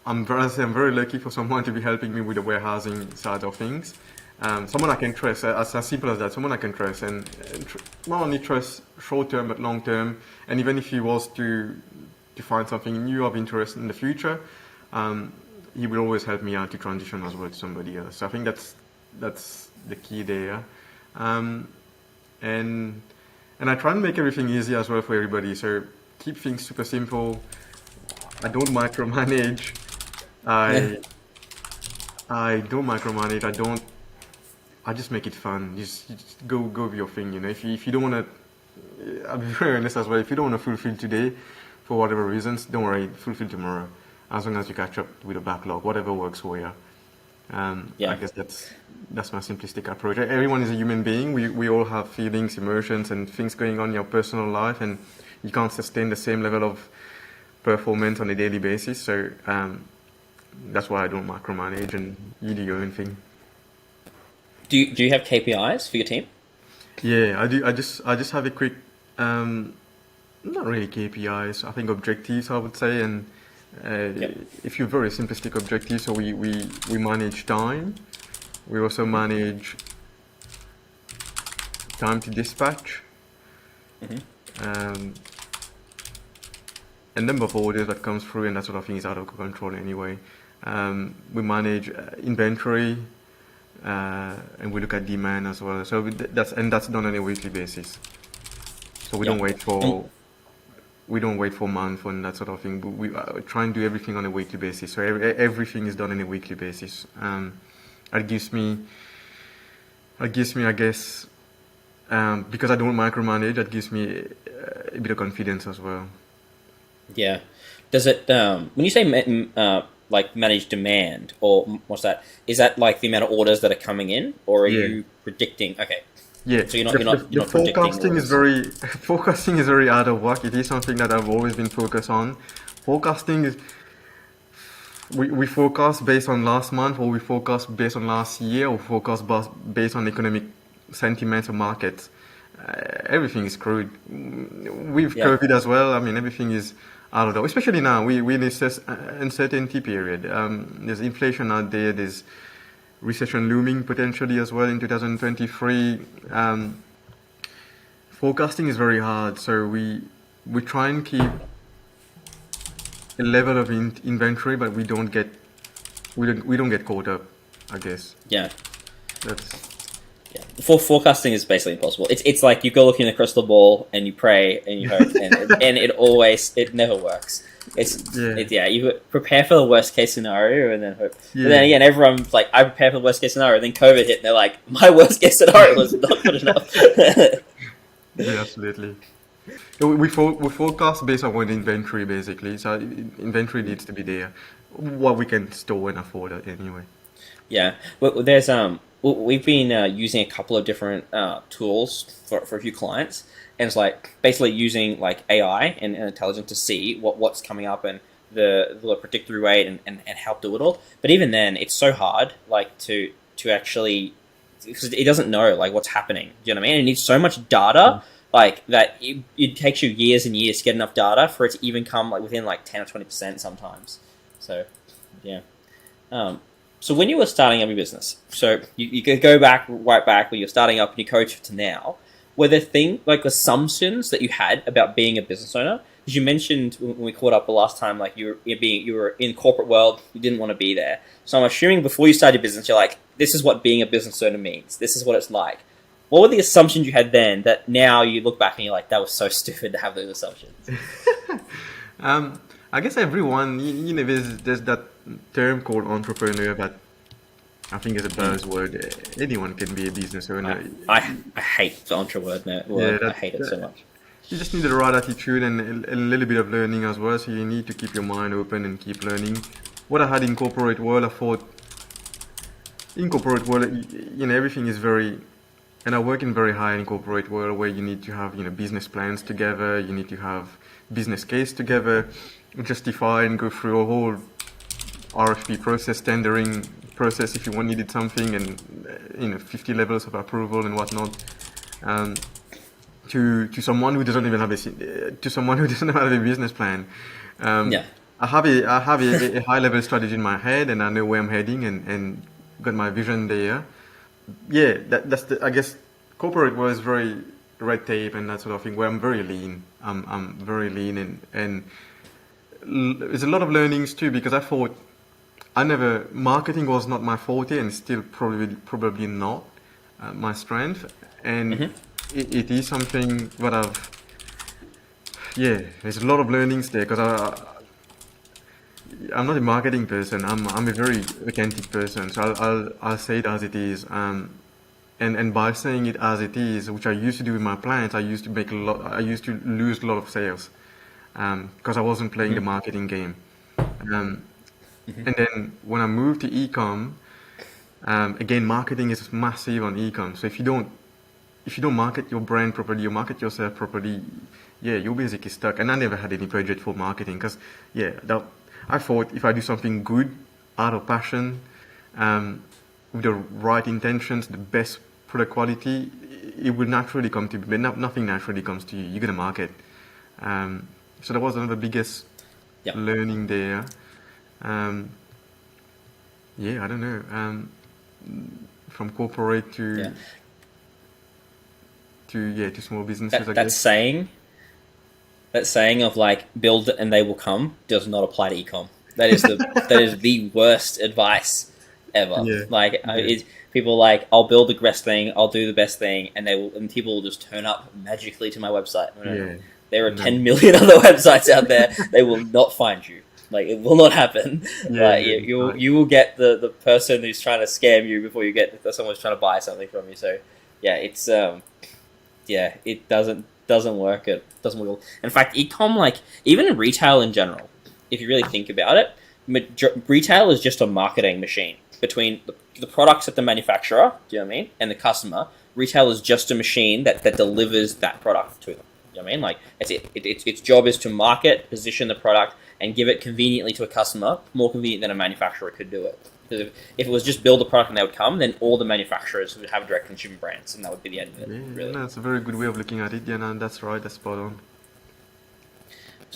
I'm very lucky for someone to be helping me with the warehousing side of things. Someone I can trust, as simple as that. Someone I can trust, and not only trust short term but long term. And even if he was to find something new of interest in the future, he will always help me out to transition as well to somebody else. So I think that's the key there. And I try and make everything easy as well for everybody. So keep things super simple. I don't micromanage. I don't micromanage. I just make it fun. Just go with your thing. You know, if you don't want to, I'll be very honest as well. If you don't want to fulfill today, for whatever reasons, don't worry. Fulfill tomorrow, as long as you catch up with the backlog. Whatever works for you. Yeah. I guess that's my simplistic approach. Everyone is a human being. We all have feelings, emotions, and things going on in your personal life, and you can't sustain the same level of performance on a daily basis. So that's why I don't micromanage, and you do your own thing. Do you have KPIs for your team? Yeah, I do. I just have a quick, not really KPIs. I think objectives, I would say, and a few very simplistic objectives. So we manage time. We also manage time to dispatch. A number of orders that comes through, and that sort of thing is out of control anyway. We manage inventory, and we look at demand as well. So that's done on a weekly basis. So we Yeah. don't wait for month and that sort of thing. We try and do everything on a weekly basis. So everything is done on a weekly basis. It gives me, I guess, because I don't micromanage, that gives me a bit of confidence as well. Yeah. Does it when you say like manage demand, or what's that? Is that like the amount of orders that are coming in, or are Yeah. you predicting? Okay. Yeah, So you're not the predicting forecasting is orders. very forecasting is very out of whack. It is something that I've always been focused on. Forecasting is we forecast based on last month, or we forecast based on last year, or forecast based on economic sentiment of markets. Everything is screwed. With Yeah. COVID as well, I mean, everything is out of the, especially now, we're in this uncertainty period. There's inflation out there, there's recession looming potentially as well in 2023. Forecasting is very hard, so we try and keep a level of inventory, but we don't get caught up, I guess. Yeah. That's Yeah. Forecasting is basically impossible. It's like you go look in the crystal ball and you pray and you hope, and it never works. yeah. You prepare for the worst case scenario and then hope. Yeah. But then again, everyone's like, I prepare for the worst case scenario, and then COVID hit, and they're like, my worst case scenario was not good enough. Yeah, absolutely. We forecast based on inventory basically. So inventory needs to be there, what we can store and afford anyway. Yeah, well, there's we've been using a couple of different tools for a few clients, and it's like basically using like AI and intelligence to see what's coming up and the predictive rate and help do it all. But even then, it's so hard like to actually, because it doesn't know like what's happening. Do you know what I mean? It needs so much data. Like that, it takes you years and years to get enough data for it to even come like within like 10 or 20% sometimes. So, yeah. So when you were starting up your business, so you could go back right back when you're starting up and you coach to now, were there things like assumptions that you had about being a business owner? Because you mentioned when we caught up the last time, like you were in corporate world, you didn't want to be there. So I'm assuming before you started your business, you're like, this is what being a business owner means. This is what it's like. What were the assumptions you had then that now you look back and you're like, that was so stupid to have those assumptions? I guess everyone, there's that term called entrepreneur, but I think it's a buzzword. Anyone can be a business owner. I hate the entrepreneur word. Yeah, I hate it so much. You just need the right attitude and a little bit of learning as well. So you need to keep your mind open and keep learning. What I had in corporate world, I thought in corporate world, everything is very, and I work in very high in corporate world where you need to have, business plans together. You need to have business case together, justify and go through a whole RFP process, tendering process if you needed something, and 50 levels of approval and whatnot. To someone who doesn't even have a business plan. Yeah. I have a high level strategy in my head, and I know where I'm heading, and got my vision there. Yeah, that's I guess corporate was very red tape and that sort of thing. Where I'm very lean. I'm very lean, and there's a lot of learnings too, because I thought marketing was not my forte, and still probably not my strength, and it is something that there's a lot of learnings there, because I'm not a marketing person. I'm a very authentic person, so I'll say it as it is. And by saying it as it is, which I used to do with my clients, I used to lose a lot of sales, because I wasn't playing the marketing game. And then when I moved to e-com, again, marketing is massive on e-com. So if you don't market your brand properly, you market yourself properly, you're basically stuck. And I never had any budget for marketing, because I thought if I do something good out of passion, with the right intentions, the best product quality, it will naturally come to me. But nothing naturally comes to you. You're gonna market. So that was one of the biggest learning there. I don't know. From corporate to small businesses. That saying of like build it and they will come does not apply to ecom. That is the worst advice ever. Yeah. Like Yeah. it's people like I'll build the best thing, I'll do the best thing, and people will just turn up magically to my website. No. Yeah. There are No. 10 million other websites out there. They will not find you. Like it will not happen. Yeah. Like Yeah. you will get the person who's trying to scam you before you get someone's trying to buy something from you. So yeah, it's it doesn't work. It doesn't work. In fact, ecom, like even in retail in general, if you really think about it, retail is just a marketing machine between the products at the manufacturer. Do you know what I mean? And the customer. Retail is just a machine that delivers that product to them. You know what I mean? Like its job is to market, position the product, and give it conveniently to a customer, more convenient than a manufacturer could do it. Because if it was just build a product and they would come, then all the manufacturers would have direct consumer brands, and that would be the end of it. Yeah, Really. no, that's a very good way of looking at it. Yeah, no, that's right. That's spot on.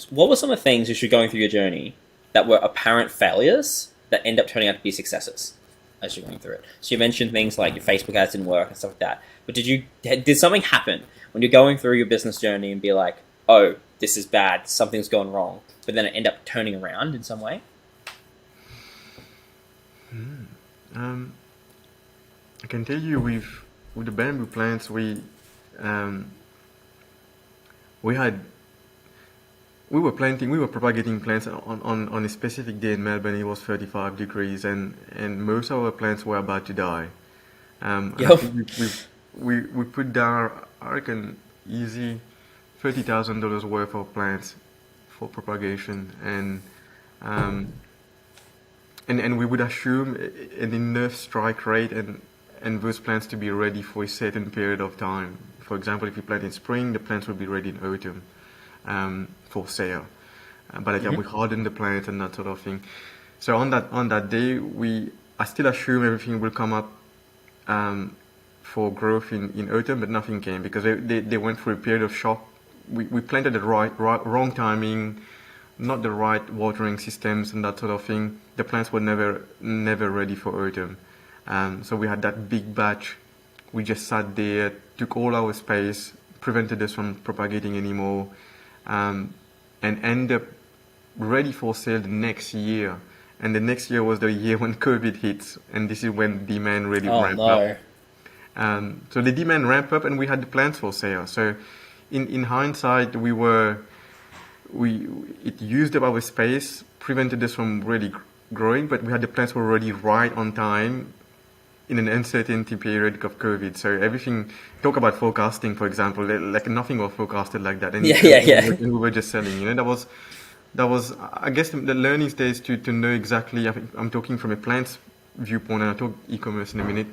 What were some of the things as you're going through your journey that were apparent failures that end up turning out to be successes as you're going through it? So you mentioned things like your Facebook ads didn't work and stuff like that. But did something happen when you're going through your business journey and be like, oh, this is bad, something's gone wrong, but then it end up turning around in some way? I can tell you with the bamboo plants, we were propagating plants on a specific day in Melbourne. It was 35 degrees, and most of our plants were about to die. I Yep. think we put down, I reckon, easy $30,000 worth of plants for propagation, and we would assume an enough strike rate and those plants to be ready for a certain period of time. For example, if you plant in spring, the plants will be ready in autumn for sale. By the time we harden the plants and that sort of thing. So on that day, I still assume everything will come up for growth in autumn, but nothing came because they went through a period of shock. We planted the wrong timing, not the right watering systems and that sort of thing. The plants were never ready for autumn. So we had that big batch. We just sat there, took all our space, prevented us from propagating anymore, and ended up ready for sale the next year. And the next year was the year when COVID hit, and this is when demand really ramped up. So the demand ramped up, and we had the plants for sale. So in hindsight, it used up our space, prevented us from really growing, but we had the plants were already right on time in an uncertainty period of COVID. So everything, talk about forecasting, for example, like nothing was forecasted like that. And and we were just selling, that was, I guess the learning stage to know exactly, I'm talking from a plant's viewpoint, and I'll talk e-commerce in a minute.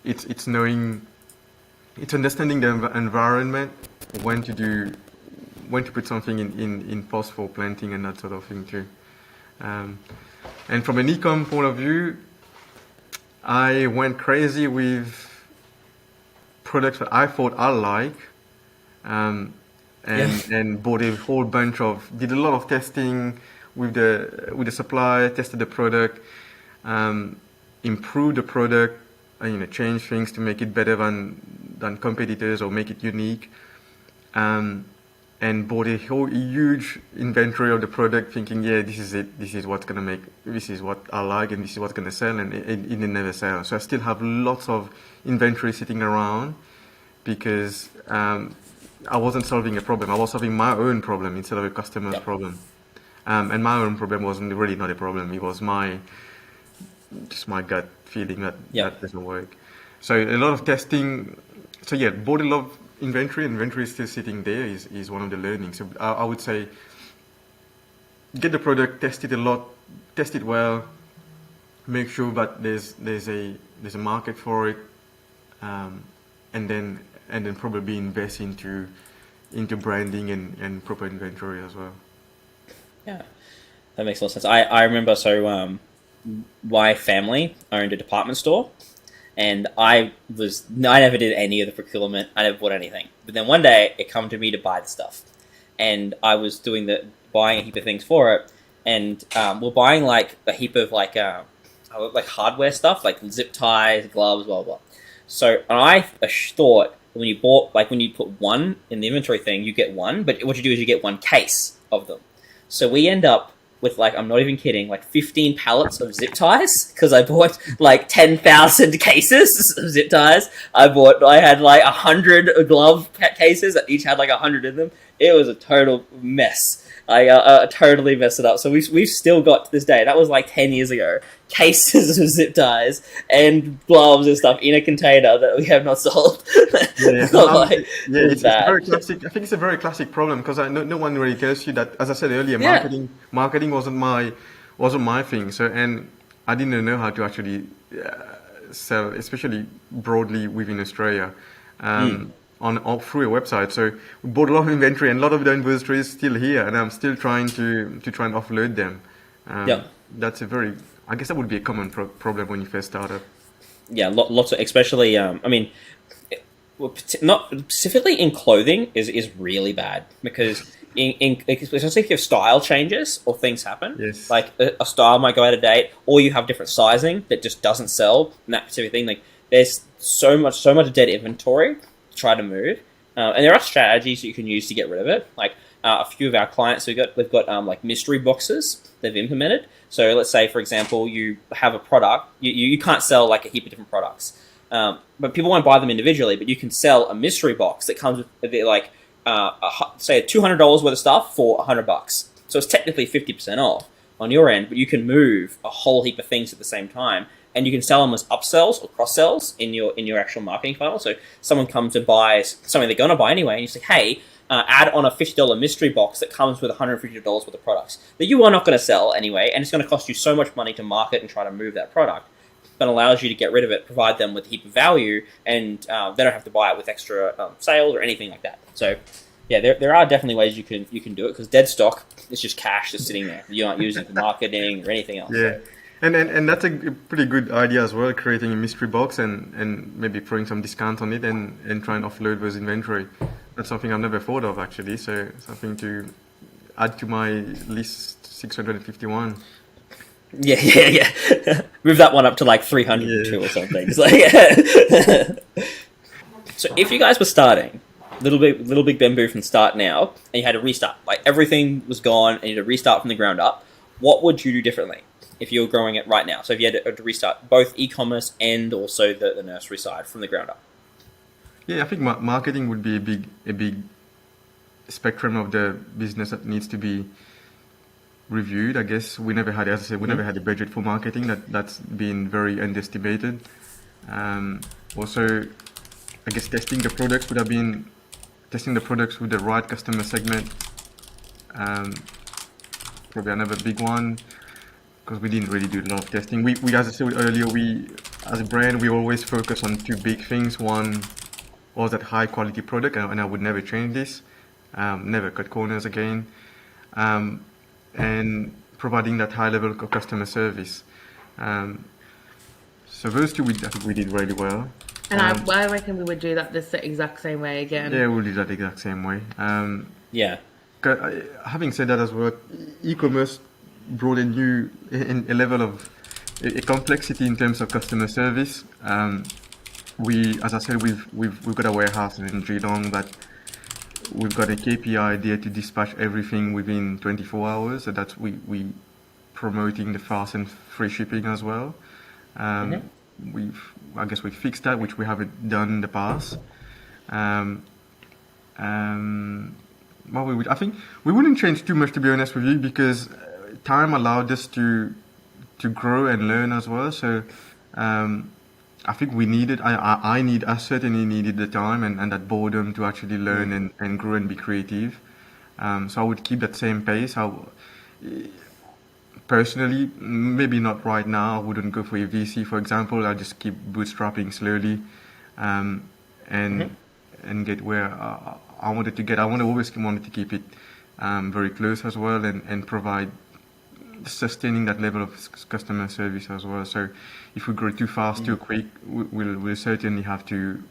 It's knowing, it's understanding the environment, when to put something in post for planting and that sort of thing too. And from an e-com point of view, I went crazy with products that I thought I like, and bought a whole bunch did a lot of testing with the supplier, tested the product, improved the product, change things to make it better than competitors or make it unique, and bought a whole huge inventory of the product, thinking, yeah, this is it, this is what's gonna make, this is what I like, and this is what's gonna sell, and it never sells. So I still have lots of inventory sitting around because I wasn't solving a problem. I was solving my own problem instead of a customer's problem. And my own problem wasn't really not a problem. It was just my gut feeling that doesn't work. So a lot of testing. So yeah, bought a lot of inventory. Inventory is still sitting there is one of the learnings. So I would say get the product, test it a lot, test it well, make sure that there's a market for it, and then probably invest into branding and proper inventory as well. Yeah, that makes a lot of sense. I remember, my family owned a department store, and I never did any of the procurement. I never bought anything. But then one day it came to me to buy the stuff, and I was buying a heap of things for it, and we're buying like a heap of like hardware stuff, like zip ties, gloves, blah blah. So I thought when you put one in the inventory thing, you get one, but what you do is you get one case of them. So we end up with like, I'm not even kidding, like 15 pallets of zip ties because I bought like 10,000 cases of zip ties. I had like 100 glove cases that each had like 100 in them. It was a total mess. I totally messed it up. So we've still got to this day. That was like 10 years ago. Cases of zip ties and gloves and stuff in a container that we have not sold. Yeah, Like, it's very classic. I think it's a very classic problem because no one really tells you that. As I said earlier, Yeah. marketing wasn't my thing. So, and I didn't know how to actually sell, especially broadly within Australia. Through a website. So we bought a lot of inventory, and a lot of the inventory is still here, and I'm still trying to try and offload them. Yeah. That's I guess that would be a common problem when you first start up. Yeah, lots of, especially, not specifically in clothing is really bad because especially if your style changes or things happen, Yes. like a style might go out of date, or you have different sizing that just doesn't sell in that specific thing. Like there's so much dead inventory to try to move, and there are strategies that you can use to get rid of it. Like a few of our clients, we've got like mystery boxes they've implemented. So let's say, for example, you have a product, you can't sell like a heap of different products. But people won't buy them individually, but you can sell a mystery box that comes with like say $200 worth of stuff for $100. So it's technically 50% off on your end, but you can move a whole heap of things at the same time, and you can sell them as upsells or cross sells in your actual marketing funnel. So someone comes and buys something they're going to buy anyway, and you say, hey, add on a $50 mystery box that comes with $150 worth of products that you are not going to sell anyway, and it's going to cost you so much money to market and try to move that product, but allows you to get rid of it, provide them with a heap of value, and they don't have to buy it with extra sales or anything like that. So yeah, there are definitely ways you can do it, because dead stock is just cash that's sitting there. You're not using it for marketing or anything else. Yeah. And that's a pretty good idea as well, creating a mystery box and maybe throwing some discount on it and try and offload those inventory. That's something I've never thought of, actually. So something to add to my list 651. Yeah. Move that one up to like 302 or something. It's like, so if you guys were starting Little Big Bamboo from start now, and you had to restart, like everything was gone, and you had to restart from the ground up, what would you do differently if you were growing it right now? So if you had to restart both e-commerce and also the nursery side from the ground up. Yeah, I think marketing would be a big spectrum of the business that needs to be reviewed. I guess we never had, as I said, never had a budget for marketing. That's been very underestimated. Also, I guess testing the products with the right customer segment. Probably another big one, because we didn't really do a lot of testing. We as I said earlier, as a brand, we always focus on two big things. One was that high quality product, and I would never change this. Never cut corners again. And providing that high level of customer service. So those two, I think we did really well. And I reckon we would do that the exact same way again. Yeah, we'll do that the exact same way. Yeah. Having said that as well, e-commerce brought a level of a complexity in terms of customer service. As I said, we've got a warehouse in Geelong that we've got a KPI there to dispatch everything within 24 hours. So that's we promoting the fast and free shipping as well. I guess we fixed that, which we haven't done in the past. I think we wouldn't change too much, to be honest with you, because time allowed us to grow and learn as well. So I think I certainly needed the time and that boredom to actually learn and grow and be creative. So I would keep that same pace. Personally, maybe not right now. I wouldn't go for a VC, for example. I'll just keep bootstrapping slowly, and get where I wanted to get. Always wanted to keep it very close as well, and provide sustaining that level of customer service as well. So if we grow too fast, too quick, we'll certainly have to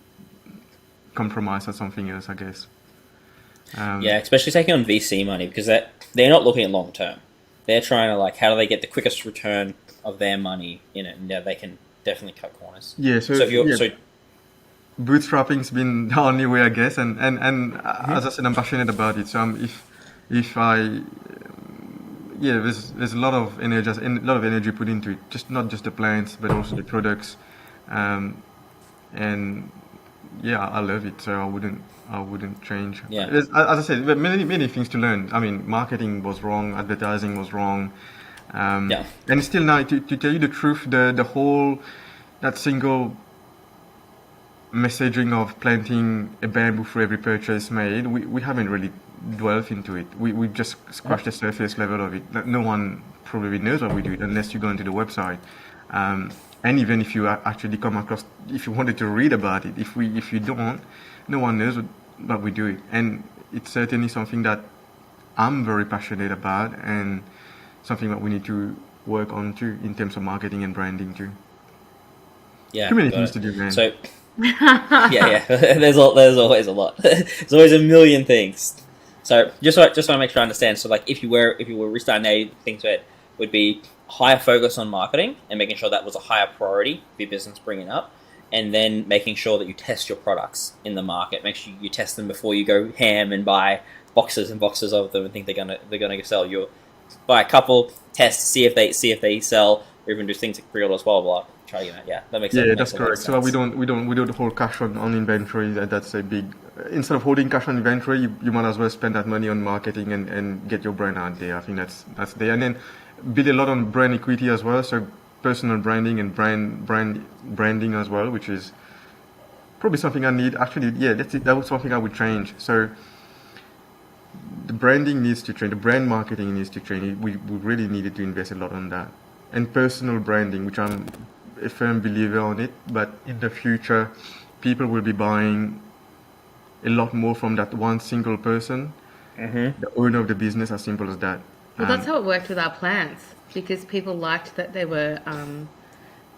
compromise on something else, I guess. Yeah, especially taking on VC money, because they're not looking at long term. They're trying to, like, how do they get the quickest return of their money in it, and they can definitely cut corners. Yeah, bootstrapping's been the only way, I guess, and as I said, I'm passionate about it. So if I yeah, there's a lot of energy put into it. Just not just the plants, but also the products, and yeah, I love it. So I wouldn't change. Yeah. As I said, there are many things to learn. I mean, marketing was wrong, advertising was wrong, Yeah. and still now, to tell you the truth, the whole that single messaging of planting a bamboo for every purchase made, we haven't really dwelled into it. We just scratched the surface level of it. Like, no one probably knows what we do unless you go into the website. And even if you actually come across, if you wanted to read about it, if you don't, no one knows what we do. And it's certainly something that I'm very passionate about, and something that we need to work on too in terms of marketing and branding too. Yeah. Too many got things it. to do, man. So yeah. There's always a lot. There's always a million things. So just want to make sure I understand. So like if you were restarting a things that would be higher focus on marketing and making sure that was a higher priority for your business bringing up, and then making sure that you test your products in the market. Make sure you test them before you go ham and buy boxes and boxes of them and think they're gonna sell. You buy a couple, test, see if they sell, or even do things like pre-orders, blah blah blah. Try yeah, that makes sense. Yeah, Makes that's a lot of correct. So sense. we don't hold cash on inventory. That's a big. Instead of holding cash on inventory, you might as well spend that money on marketing and get your brand out there. I think that's there, and then build a lot on brand equity as well. So personal branding and branding as well, which is probably something I need. Actually, yeah, that's it. That was something I would change. So the branding needs to change. The brand marketing needs to change. We really needed to invest a lot on that, and personal branding, which I'm a firm believer on it. But in the future, people will be buying a lot more from that one single person, the owner of the business. As simple as that. Well, that's how it worked with our plants, because people liked that they were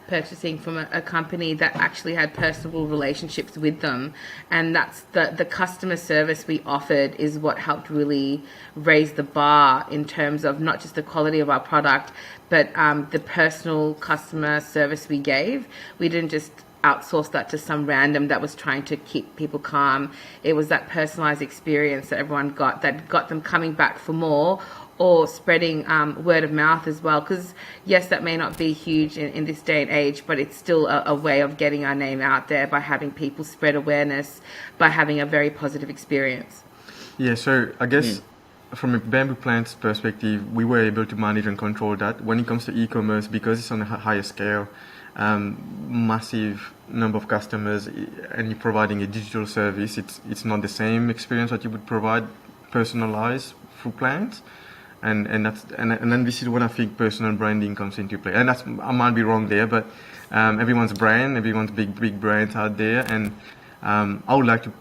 purchasing from a company that actually had personal relationships with them, and that's the customer service we offered is what helped really raise the bar in terms of not just the quality of our product, but the personal customer service we gave. We didn't just outsource that to some random that was trying to keep people calm. It was that personalized experience that everyone got that got them coming back for more, or spreading word of mouth as well, because yes, that may not be huge in this day and age, but it's still a way of getting our name out there by having people spread awareness, by having a very positive experience. Yeah, so I guess from a bamboo plant's perspective, we were able to manage and control that. When it comes to e-commerce, because it's on a higher scale, massive number of customers, and you're providing a digital service, it's not the same experience that you would provide personalized through plants. And then this is when I think personal branding comes into play. And I might be wrong there, but everyone's big brands out there, and I would like to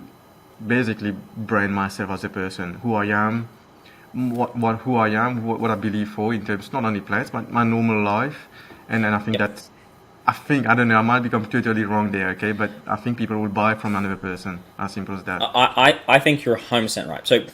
basically brand myself as a person, who I am, what I believe for in terms not only plants but my normal life, and then I think Yep. I don't know, I might become totally wrong there, okay, but I think people will buy from another person, as simple as that. I think you're 100% right. So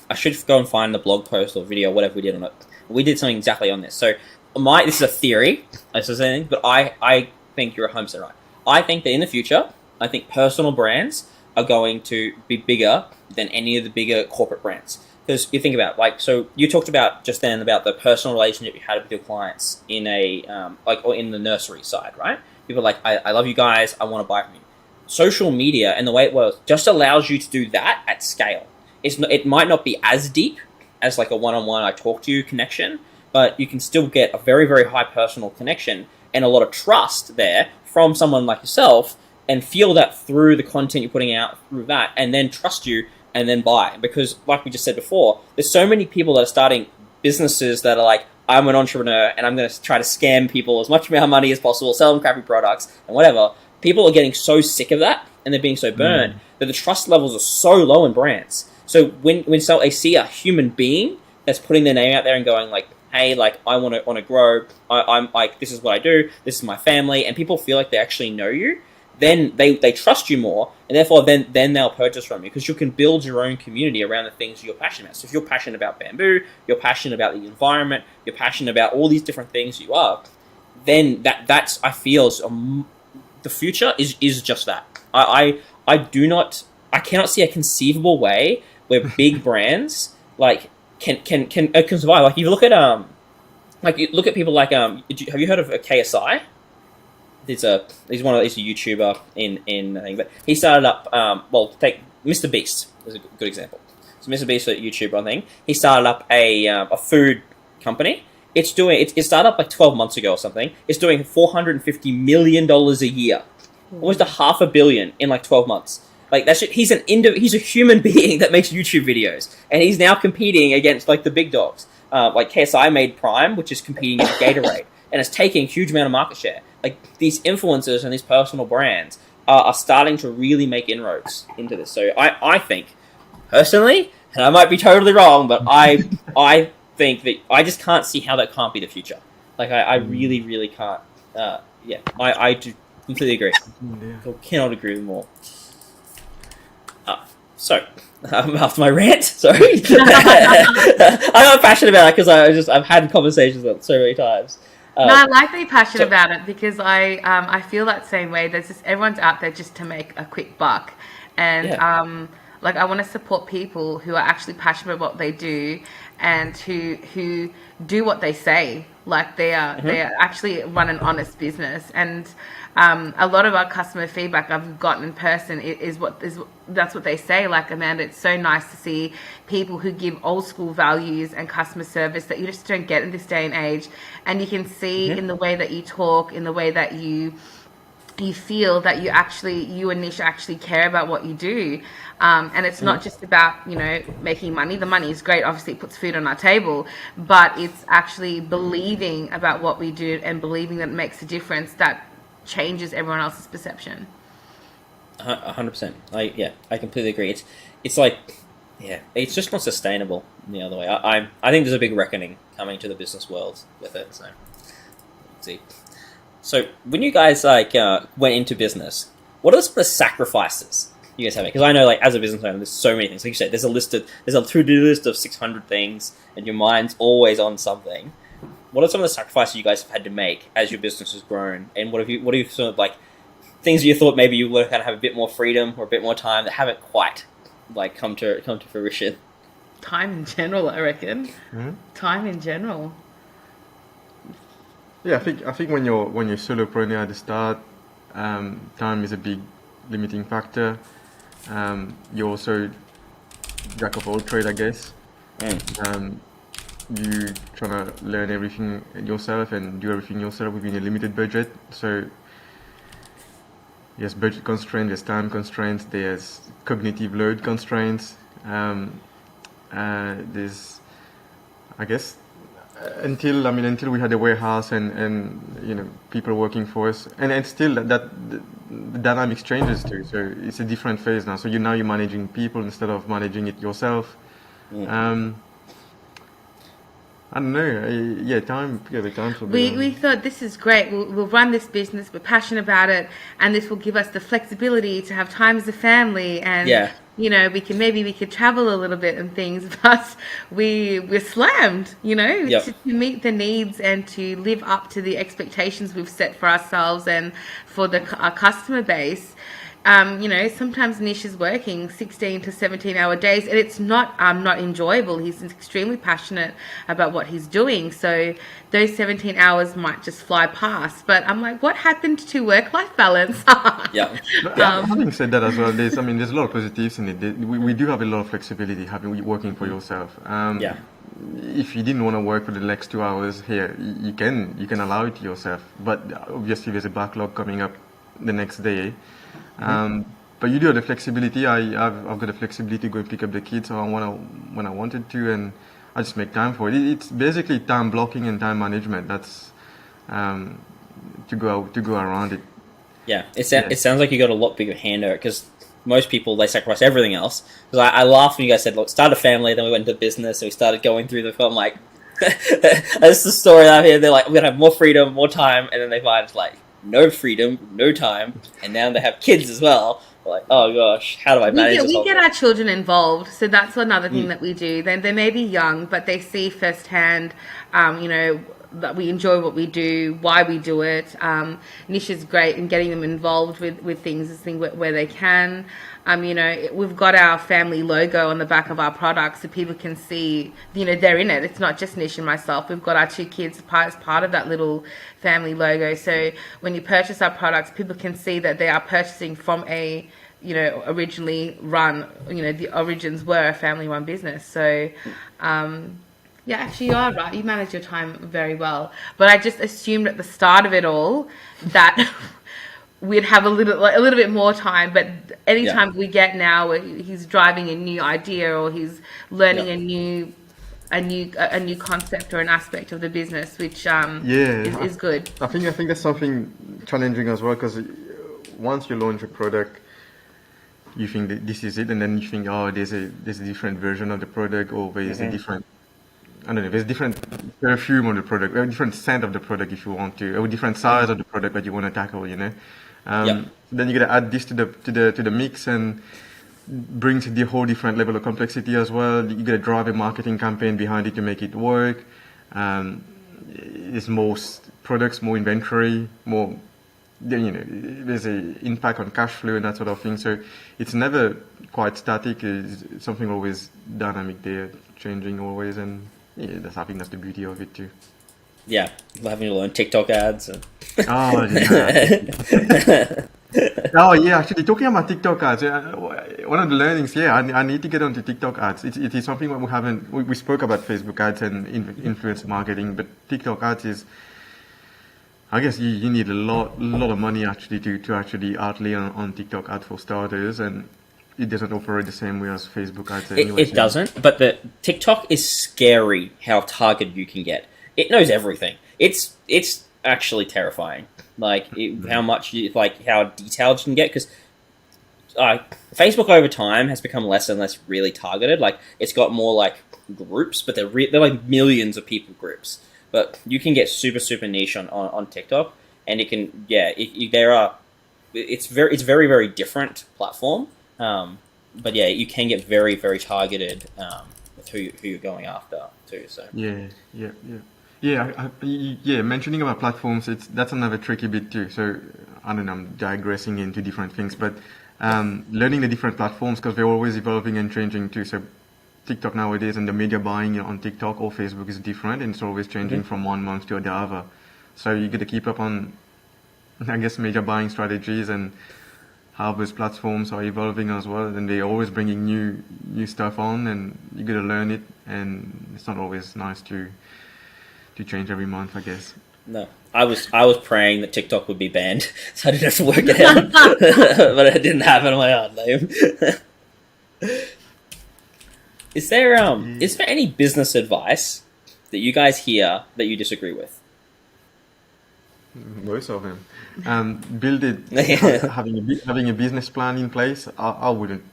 I should go and find the blog post or video, whatever we did on it. We did something exactly on this. So this is a theory, this is anything, but I think you're 100% right. I think that in the future, I think personal brands are going to be bigger than any of the bigger corporate brands. Because you think about, like, so you talked about just then about the personal relationship you had with your clients in or in the nursery side, right? People are like, I love you guys, I want to buy from you. Social media and the way it works just allows you to do that at scale. It might not be as deep as like a one-on-one I talk to you connection, but you can still get a very, very high personal connection and a lot of trust there from someone like yourself, and feel that through the content you're putting out through that, and then trust you and then buy. Because like we just said before, there's so many people that are starting businesses that are like, I'm an entrepreneur and I'm going to try to scam people as much money as possible, sell them crappy products and whatever. People are getting so sick of that, and they're being so burned that the trust levels are so low in brands. So when they see a human being that's putting their name out there and going like, hey, like I want to grow, I'm like, this is what I do, this is my family, and people feel like they actually know you, then they trust you more, and therefore then they'll purchase from you, because you can build your own community around the things you're passionate about. So if you're passionate about bamboo, you're passionate about the environment, you're passionate about all these different things you are, then that's I feel the future is just that. I cannot see a conceivable way where big brands like can survive. Like you look at you look at people like have you heard of KSI? He's a YouTuber in I think, but he started up take Mr. Beast is a good example. So Mr. Beast, a YouTuber, I think he started up a food company. It started up like 12 months ago or something. It's doing $450 million a year, almost $500 million in like 12 months. Like that shit. He's a human being that makes YouTube videos, and he's now competing against like the big dogs. Like KSI made Prime, which is competing against Gatorade, and it's taking a huge amount of market share. Like these influencers and these personal brands are starting to really make inroads into this. So I think personally, and I might be totally wrong, but I think that I just can't see how that can't be the future. Like I really, really can't. I do completely agree. I cannot agree more. So after my rant, sorry, I'm not passionate about it because I've had conversations about it so many times. No, I like being passionate about it because I feel that same way. There's just everyone's out there just to make a quick buck, and like I want to support people who are actually passionate about what they do and who do what they say. Like they actually run an honest business, and a lot of our customer feedback I've gotten in person that's what they say. Like, Amanda, it's so nice to see people who give old school values and customer service that you just don't get in this day and age, and you can see in the way that you talk, in the way that you feel that you and Neesh actually care about what you do. And it's not just about, making money. The money is great. Obviously, it puts food on our table. But it's actually believing about what we do and believing that it makes a difference that changes everyone else's perception. 100%. I completely agree. It's like, it's just not sustainable the other way. I think there's a big reckoning coming to the business world with it. So, let's see. So when you guys went into business, what are some of the sacrifices you guys have? Because I know, like, as a business owner, there's so many things. Like you said, there's a to-do list of 600 things, and your mind's always on something. What are some of the sacrifices you guys have had to make as your business has grown? And what have you sort of like things you thought maybe you were going to have a bit more freedom or a bit more time that haven't quite like come to fruition? Time in general, I reckon. Mm-hmm. Time in general. Yeah, I think when you're solopreneur at the start, time is a big limiting factor. You're also jack of all trade, I guess. You trying to learn everything yourself and do everything yourself within a limited budget. So there's budget constraints, there's time constraints, there's cognitive load constraints. There's, I guess, until we had a warehouse and people working for us, and still that the dynamics changes too. So it's a different phase now. So you're managing people instead of managing it yourself. I don't know. The time for we thought this is great. We'll run this business. We're passionate about it, and this will give us the flexibility to have time as a family. And we could travel a little bit and things. But we're slammed. To meet the needs and to live up to the expectations we've set for ourselves and for our customer base. Sometimes Neesh is working 16 to 17-hour days, and it's not enjoyable. He's extremely passionate about what he's doing, so those 17 hours might just fly past. But I'm like, what happened to work-life balance? Having said that as well, there's a lot of positives in it. We do have a lot of flexibility working for yourself. If you didn't want to work for the next 2 hours here, you can allow it to yourself. But obviously, there's a backlog coming up the next day. But you do have the flexibility. I've got the flexibility to go and pick up the kids when I wanted to, and I just make time for it. It's basically time blocking and time management. That's to go around it. Yeah, it sounds like you got a lot bigger hand on it, because most people, they sacrifice everything else. Because I laughed when you guys said, look, start a family, then we went into business, and we started going through the film like, that's the story out here. They're like, we're going to have more freedom, more time, and then they find like, no freedom, no time, and now they have kids as well. We're like, oh gosh, how do I manage this? We get our children involved, so that's another thing that we do. They may be young, but they see firsthand, that we enjoy what we do, why we do it. Neesh is great in getting them involved with things where they can. We've got our family logo on the back of our products so people can see, they're in it. It's not just Nish and myself. We've got our 2 kids as part of that little family logo. So when you purchase our products, people can see that they are purchasing from a, originally run, the origins were a family-run business. So, yeah, actually, you are right. You manage your time very well. But I just assumed at the start of it all that we'd have a little bit more time. But anytime we get now, where he's driving a new idea or he's learning a new concept or an aspect of the business, which is good. I think that's something challenging as well, because once you launch a product, you think that this is it, and then you think, oh, there's a different version of the product, or there's a different, I don't know, there's different perfume of the product, or different scent of the product if you want to, or different size of the product that you want to tackle, Then you gotta add this to the mix, and brings the whole different level of complexity as well. You gotta drive a marketing campaign behind it to make it work. There's more products, more inventory, more. There's an impact on cash flow and that sort of thing. So it's never quite static. It's something always dynamic there, changing always, and I think that's the beauty of it too. Yeah, having to learn TikTok ads. Oh yeah. Oh yeah, actually talking about TikTok ads, one of the learnings, I need to get onto TikTok ads. It is something that we spoke about Facebook ads and influencer marketing, but TikTok ads is, I guess you need a lot of money actually to actually outlay on TikTok ads for starters, and it doesn't operate the same way as Facebook ads anyway. It doesn't, but the TikTok is scary how targeted you can get. It knows everything. It's actually terrifying. How much how detailed you can get, because Facebook over time has become less and less really targeted. It's got more groups, but they're like millions of people groups. But you can get super niche on TikTok, and it can it's very very different platform. But you can get very very targeted with who you're going after too. So mentioning about platforms, that's another tricky bit too. So I don't know, I'm digressing into different things, but learning the different platforms, because they're always evolving and changing too. So TikTok nowadays and the media buying on TikTok or Facebook is different, and it's always changing from one month to the other. So you got to keep up on, I guess, media buying strategies and how those platforms are evolving as well. And they're always bringing new stuff on, and you got to learn it. And it's not always nice to change every month, I guess. No, I was praying that TikTok would be banned, so I didn't have to work it out, but it didn't happen. I'm like, oh, lame. Is there any business advice that you guys hear that you disagree with? Most of them. Build it. Having a business plan in place. I wouldn't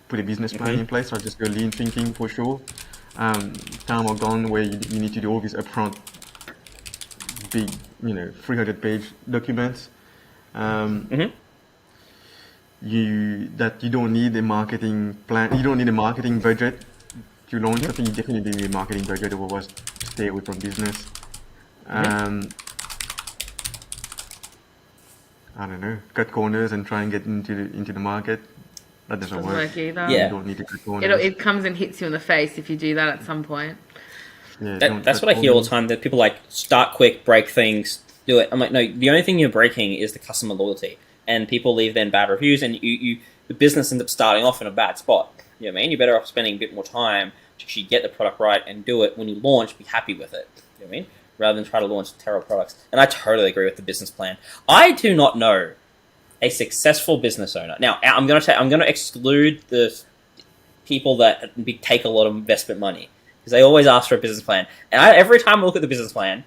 put a business plan in place. I'd just go lean thinking for sure. Time or gone where you need to do all these upfront big, 300-page documents. You don't need a marketing plan. You don't need a marketing budget to launch. I think you definitely need a marketing budget, otherwise stay away from business. I don't know, cut corners and try and get into the market. That doesn't work either. You don't need to cut corners. It comes and hits you in the face if you do that at some point. Yeah, that's what I hear all the time, that people start quick, break things, do it. I'm like, no, the only thing you're breaking is the customer loyalty, and people leave then bad reviews, and the business ends up starting off in a bad spot. You know what I mean? You're better off spending a bit more time to actually get the product right and do it. When you launch, be happy with it. You know what I mean? Rather than try to launch terrible products. And I totally agree with the business plan. I do not know a successful business owner. Now, I'm going to exclude the people that take a lot of investment money, because they always ask for a business plan. And every time I look at the business plan,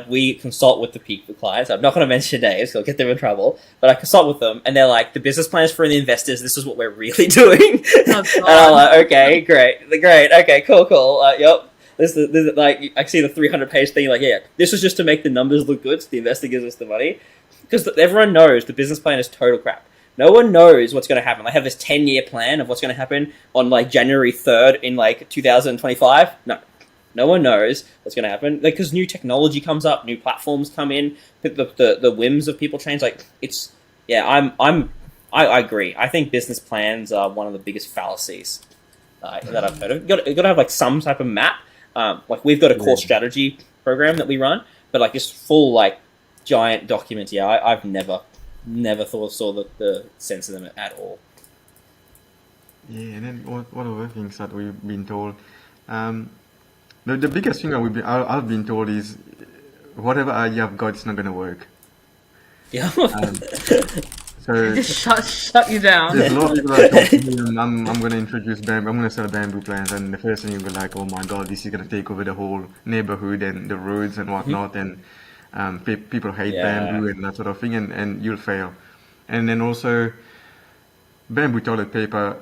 we consult with the people clients. I'm not going to mention names, so I'll get them in trouble. But I consult with them, and they're like, the business plan is for the investors. This is what we're really doing. Oh, and I'm like, okay, great. Okay, cool. Yep. This is I see the 300-page thing. This is just to make the numbers look good, so the investor gives us the money. Because everyone knows the business plan is total crap. No one knows what's going to happen. They have this 10-year plan of what's going to happen on January 3rd in 2025. No one knows what's going to happen, because new technology comes up, new platforms come in, the whims of people change. I'm I agree. I think business plans are one of the biggest fallacies that I've heard of. You got to have like some type of map. Like we've got a core Yeah. strategy program that we run, but like just full like giant documents. Yeah, I've never saw the sense of them at all. Yeah, and then what other things that we've been told? Um, the biggest thing that I've been told is whatever idea I've got, it's not gonna work. Yeah. Um, so Just shut you down. there's a lot of people that come to me and I'm gonna introduce bamboo. I'm gonna sell bamboo plants, and the first thing you'll be like, oh my god, this is gonna take over the whole neighborhood and the roads and whatnot, and people hate Yeah. bamboo and that sort of thing, and you'll fail. And then also bamboo toilet paper.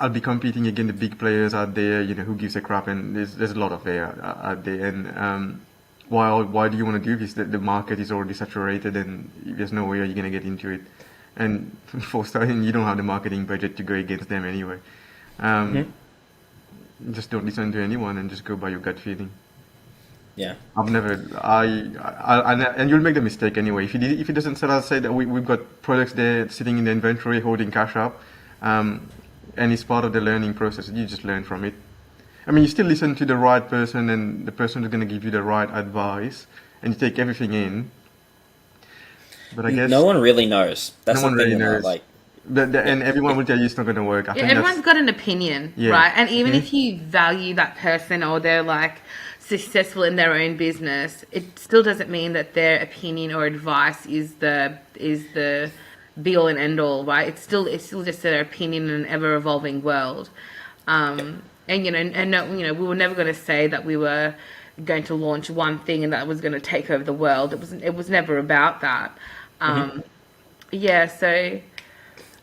I'll be competing against the big players out there, who gives a crap, and there's a lot of there out there. And why do you want to do this? The market is already saturated, and there's no way you're gonna get into it. And for starting, you don't have the marketing budget to go against them anyway. Um, just don't listen to anyone and just go by your gut feeling. Yeah. I've never, and you'll make the mistake anyway. If it doesn't sell, I'll say that we've got products there sitting in the inventory, holding cash up, and it's part of the learning process. You just learn from it. I mean, you still listen to the right person, and the person is going to give you the right advice, and you take everything in. But I guess No one really knows. That's no one the thing really about knows. like And everyone will tell you it's not going to work. I Yeah, think everyone's got an opinion, Yeah. right? And even if you value that person or they're like successful in their own business, it still doesn't mean that their opinion or advice is the be all and end all, right? It's still just their opinion in an ever evolving world. And no, we were never going to say that we were going to launch one thing and that was going to take over the world. It was never about that. Yeah, so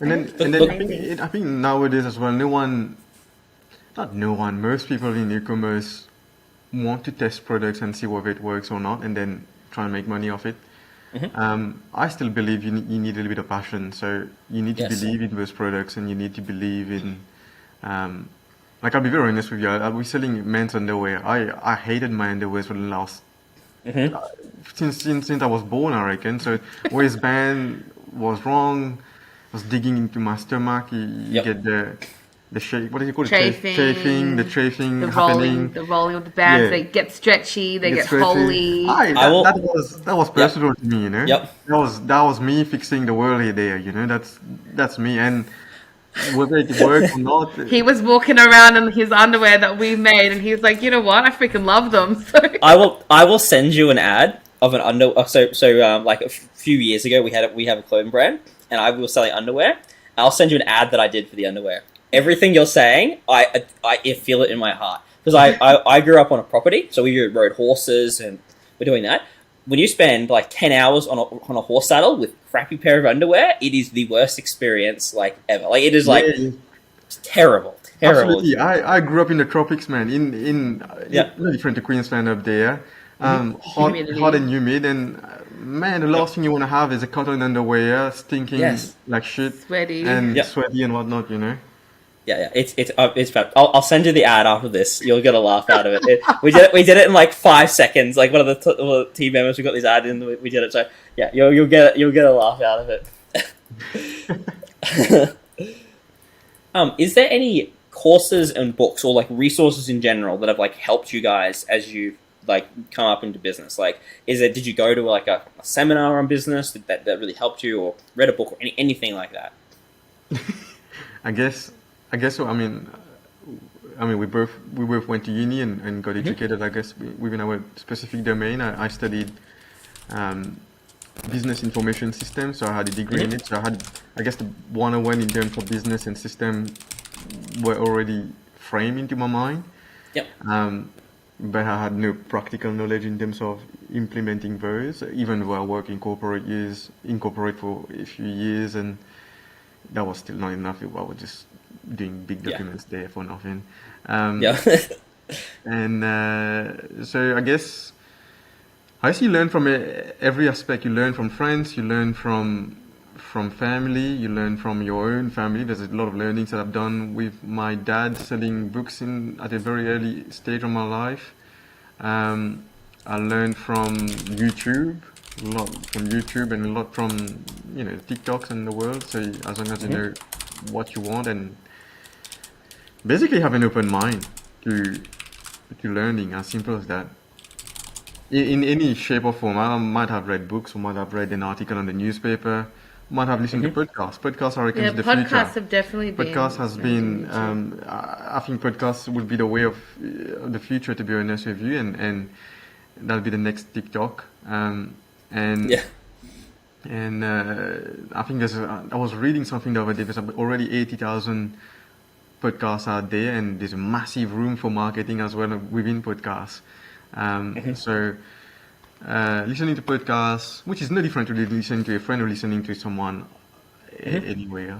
And then I think nowadays as well, most people in e-commerce want to test products and see whether it works or not, and then try and make money off it. I still believe you need a little bit of passion. So you need to Yes. believe in those products, and you need to believe in. Like I'll be very honest with you, I'll be selling men's underwear. I hated my underwear for the last since I was born, I reckon. So waistband was wrong. I was digging into my stomach. You Yep. get the shape. What do you call it? Chafing, The chafing the happening. rolling of the bands, Yeah. they get stretchy, they Get get stretchy. holy. I will- That was personal to me, Yep. That was me fixing the world here there, That's me, and whether it worked or not. He was walking around in his underwear that we made, and he was like, "You know what? I freaking love them." So I will send you an ad of an like a few years ago we have a clothing brand and I was selling underwear. I'll send you an ad that I did for the underwear. Everything you're saying, I feel it in my heart because I grew up on a property, so we rode horses and we're doing that. When you spend like 10 hours on a horse saddle with crappy pair of underwear, it is the worst experience like ever. Like it is like Yeah. it's terrible. Absolutely. I grew up in the tropics, man. In Yeah. no different to Queensland up there. Humidity. Hot and humid, and man, the last thing you want to have is a cotton underwear stinking Yes. like shit, Sweaty. and Yep. sweaty and whatnot. Yeah, it's bad. I'll send you the ad after this. You'll get a laugh out of it. We did it in like 5 seconds. Like one of the team members, we got this ad in. We did it. So yeah, you'll get a laugh out of it. Is there any courses and books or like resources in general that have like helped you guys as you like come up into business? Like, did you go to like a seminar on business that really helped you, or read a book or anything like that? I guess so. I mean, we both went to uni and got educated. I guess within our specific domain. I studied business information systems, so I had a degree in it. So I guess the 101 in terms of business and system were already framed into my mind. Yep. But I had no practical knowledge in terms of implementing those. Even though I worked in corporate for a few years, and that was still not enough. I was just doing big documents there for nothing. Yeah. And so I guess you learn from every aspect. You learn from friends, you learn from family, you learn from your own family. There's a lot of learnings that I've done with my dad selling books at a very early stage of my life. I learned from YouTube. a lot from YouTube and a lot from TikToks and the world. So as long as you know what you want and basically have an open mind to learning, as simple as that. In any shape or form, I might have read books, or might have read an article on the newspaper, might have listened to podcasts. Podcasts, I reckon, Yeah, is the podcasts future. have definitely been. Podcast has been, amazing. I think podcasts will be the way of the future, to be honest with you, and that'll be the next TikTok. And Yeah. and I think I was reading something the other day. There's already 80,000 podcasts out there, and there's a massive room for marketing as well within podcasts. So listening to podcasts, which is no different to listening to a friend or listening to someone anywhere.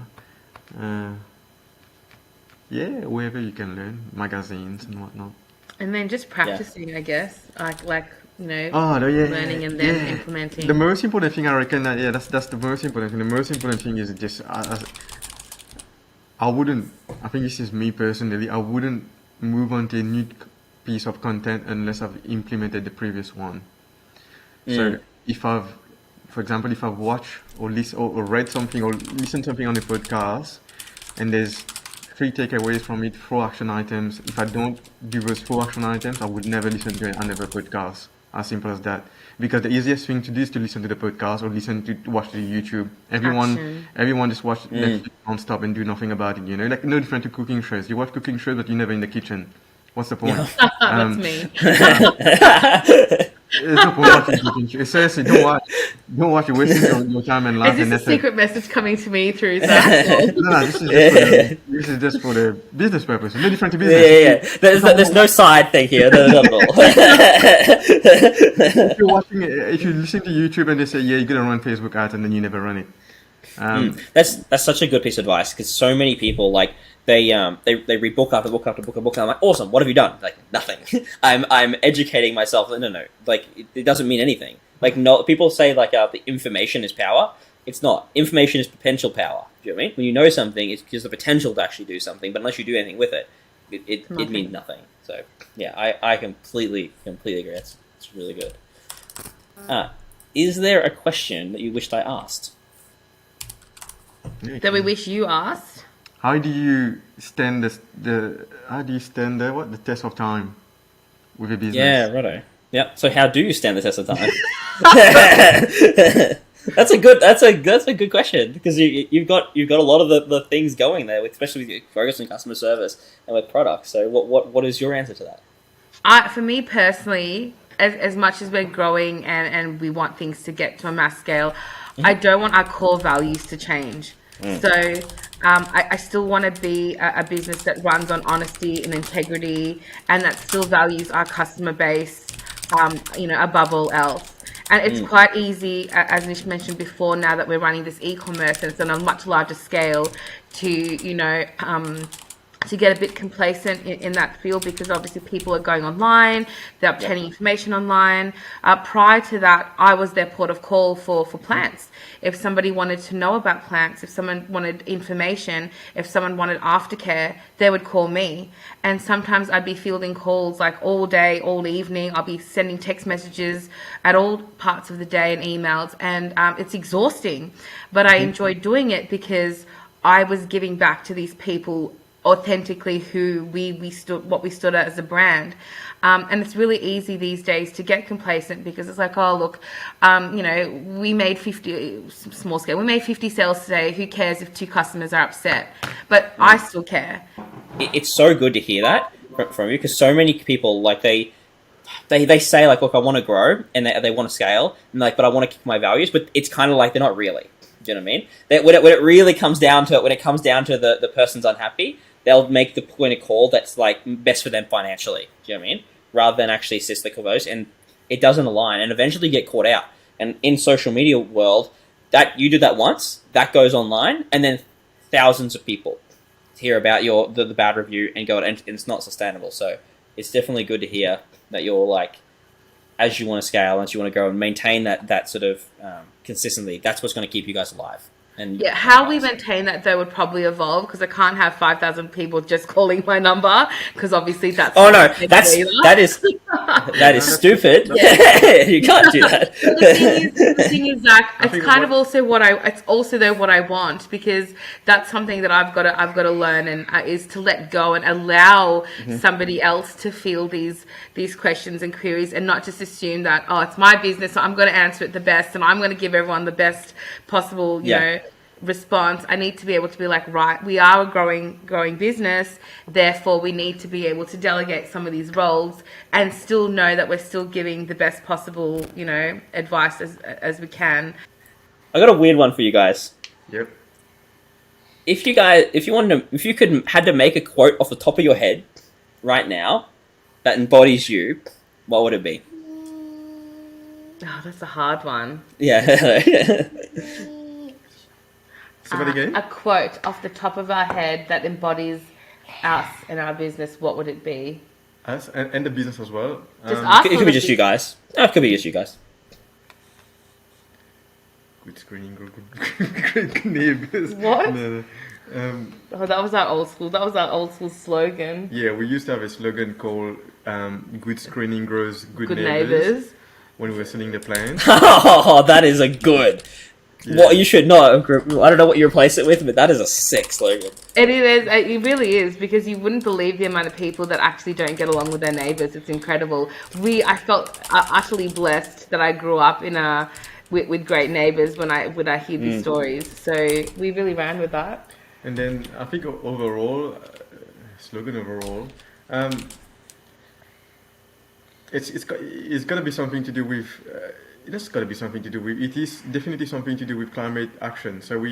Yeah, wherever you can learn, magazines and whatnot. And then just practicing, I guess, like learning and then implementing. The most important thing, I reckon, that's the most important thing. The most important thing is just I wouldn't. I think this is me personally. I wouldn't move on to a new piece of content unless I've implemented the previous one. So for example, if I've watched or listened or read something or listened to something on a podcast, and there's 3 takeaways from it, 4 action items. If I don't do those 4 action items, I would never listen to another podcast. As simple as that. Because the easiest thing to do is to listen to the podcast or watch the YouTube. Everyone just watch Netflix non-stop and do nothing about it. Like no different to cooking shows. You watch cooking shows, but you're never in the kitchen. What's the point? That's me. There's no point watching cooking shows. Seriously, don't watch. You're wasting your time and life. Is and this a effort. secret message coming to me through Zach? No, this is just for the business purpose. No different to business. Yeah. There's no side thing here. No, not at all. If you listen to YouTube and they say, yeah, you're gonna run Facebook ads, and then you never run it. That's such a good piece of advice, because so many people they read book after book after book after book, and I'm like, awesome, what have you done? Like, nothing. I'm educating myself. No, like it doesn't mean anything. Like, no, people say the information is power. It's not. Information is potential power. Do you know what I mean? When you know something, it's just the potential to actually do something, but unless you do anything with it, it means nothing. So yeah, I completely agree. It's really good. Is there a question that you wished I asked? That we wish you asked. How do you stand the test of time with a business? Yeah, righto. Yeah. So how do you stand the test of time? That's a good question, because you've got a lot of the things going there, especially with your focus on customer service and with products. So what is your answer to that? For me personally, as much as we're growing and we want things to get to a mass scale, I don't want our core values to change. So I still want to be a business that runs on honesty and integrity, and that still values our customer base, above all else. And it's quite easy, as Neesh mentioned before, now that we're running this e-commerce and it's on a much larger scale, to get a bit complacent in that field, because obviously people are going online, they're obtaining information online. Prior to that, I was their port of call for plants. If somebody wanted to know about plants, if someone wanted information, if someone wanted aftercare, they would call me. And sometimes I'd be fielding calls like all day, all evening. I'll be sending text messages at all parts of the day and emails, and it's exhausting. But I enjoyed doing it because I was giving back to these people authentically who we stood at as a brand. And it's really easy these days to get complacent, because it's like, oh, look, we made 50, small scale, we made 50 sales today. Who cares if 2 customers are upset? But I still care. It's so good to hear that from you, because so many people, they say, look, I want to grow and they want to scale, and but I want to keep my values, but it's kind of like they're not really. Do you know what I mean? When it really comes down to it, when it comes down to the person's unhappy, they'll make the point of call that's best for them financially. Do you know what I mean? Rather than actually assist the convos, and it doesn't align, and eventually you get caught out. And in social media world, that you do that once, that goes online, and then thousands of people hear about the bad review and go, and it's not sustainable. So it's definitely good to hear that you're as you want to scale, as you want to grow and maintain that sort of consistently, that's what's going to keep you guys alive. and Yeah, how we advice. maintain that though would probably evolve because I can't have 5,000 people just calling my number because obviously that's Oh not no, sustainable either. that is stupid. You can't do But the thing is, Zach, I it's think kind of what also it's also though what I want because that's something that I've got to learn and is to let go and allow somebody else to feel these questions and queries and not just assume that, oh, it's my business, so I'm going to answer it the best and I'm going to give everyone the best possible, you Yeah. know, response. I need to be able to be like, right, we are a growing business, therefore we need to be able to delegate some of these roles and still know that we're still giving the best possible, you know, advice as we can. I got a weird one for you guys. Yep. If you had to make a quote off the top of your head right now that embodies you, what would it be? Oh, that's a hard one. Yeah. Say that again. A quote off the top of our head that embodies us and our business, what would it be? Us and the business as well. Just us. It could be just you guys. No, it could be just you guys. Good screening, good neighbors. What? No. Oh, that was our old school slogan. Yeah, we used to have a slogan called "Good screening grows good, Good neighbors" neighbors. when we were selling the plans. Oh, that is a good. Yeah. What you should know. I don't know what you replace it with, but that is a sick slogan. It is. It really is because you wouldn't believe the amount of people that actually don't get along with their neighbors. It's incredible. I felt utterly blessed that I grew up with great neighbors when I hear these stories. So we really ran with that. And then I think overall, slogan overall, it's got to be something to do with. It has got to be something to do with. It is definitely something to do with climate action. So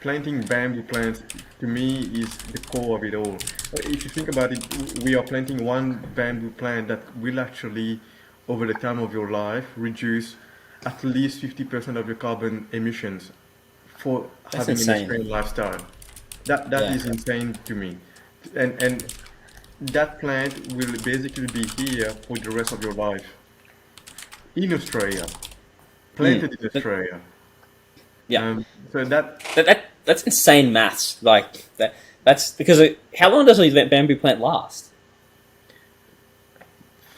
planting bamboo plants to me is the core of it all. If you think about it, we are planting one bamboo plant that will actually, over the time of your life, reduce at least 50% of your carbon emissions for That's having an insane. Australian lifestyle. That Yeah. is insane to me. And that plant will basically be here for the rest of your life. In Australia. Planted in Australia. Yeah. So that That's insane maths. Like that's because how long does a bamboo plant last?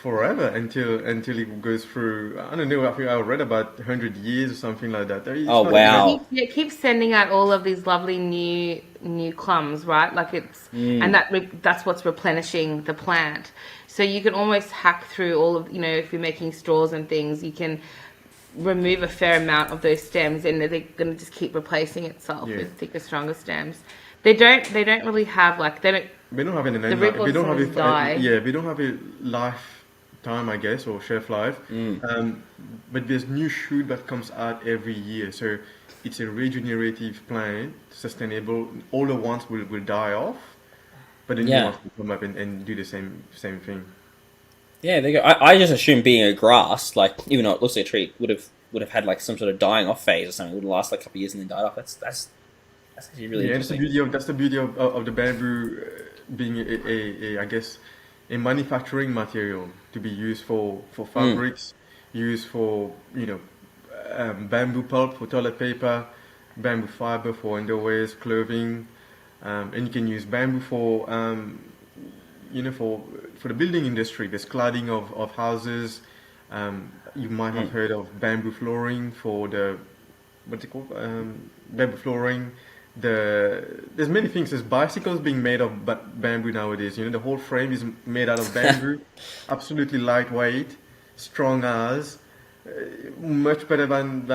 forever until it goes through, I don't know, I think I read about 100 years or something like that. It's Oh, not wow. It keeps sending out all of these lovely new clumps, right? Like and that's what's replenishing the plant. So you can almost hack through all of, you know, if you're making straws and things, you can remove a fair amount of those stems, and they're going to just keep replacing itself Yeah. with thicker, stronger stems. They don't really have They don't have any The rip we don't have ones die. we don't have a lifetime, I guess, or shelf life. But there's new shoot that comes out every year, so it's a regenerative plant, sustainable. All the ones will die off, but the new Yeah. ones will come up and do the same thing. Yeah, there you go. I just assumed being a grass, like even though it looks like a tree, would have had like some sort of dying off phase or something. It would last like a couple of years and then died off. That's actually really Yeah, interesting. that's the beauty of the bamboo being I guess a manufacturing material to be used for fabrics, used for bamboo pulp for toilet paper, bamboo fiber for underwears, clothing, and you can use bamboo for for the building industry. There's cladding of houses. You might have heard of bamboo flooring for the what's it called? Bamboo flooring. There's many things. There's bicycles being made of bamboo nowadays. The whole frame is made out of bamboo, absolutely lightweight, strong as, much better than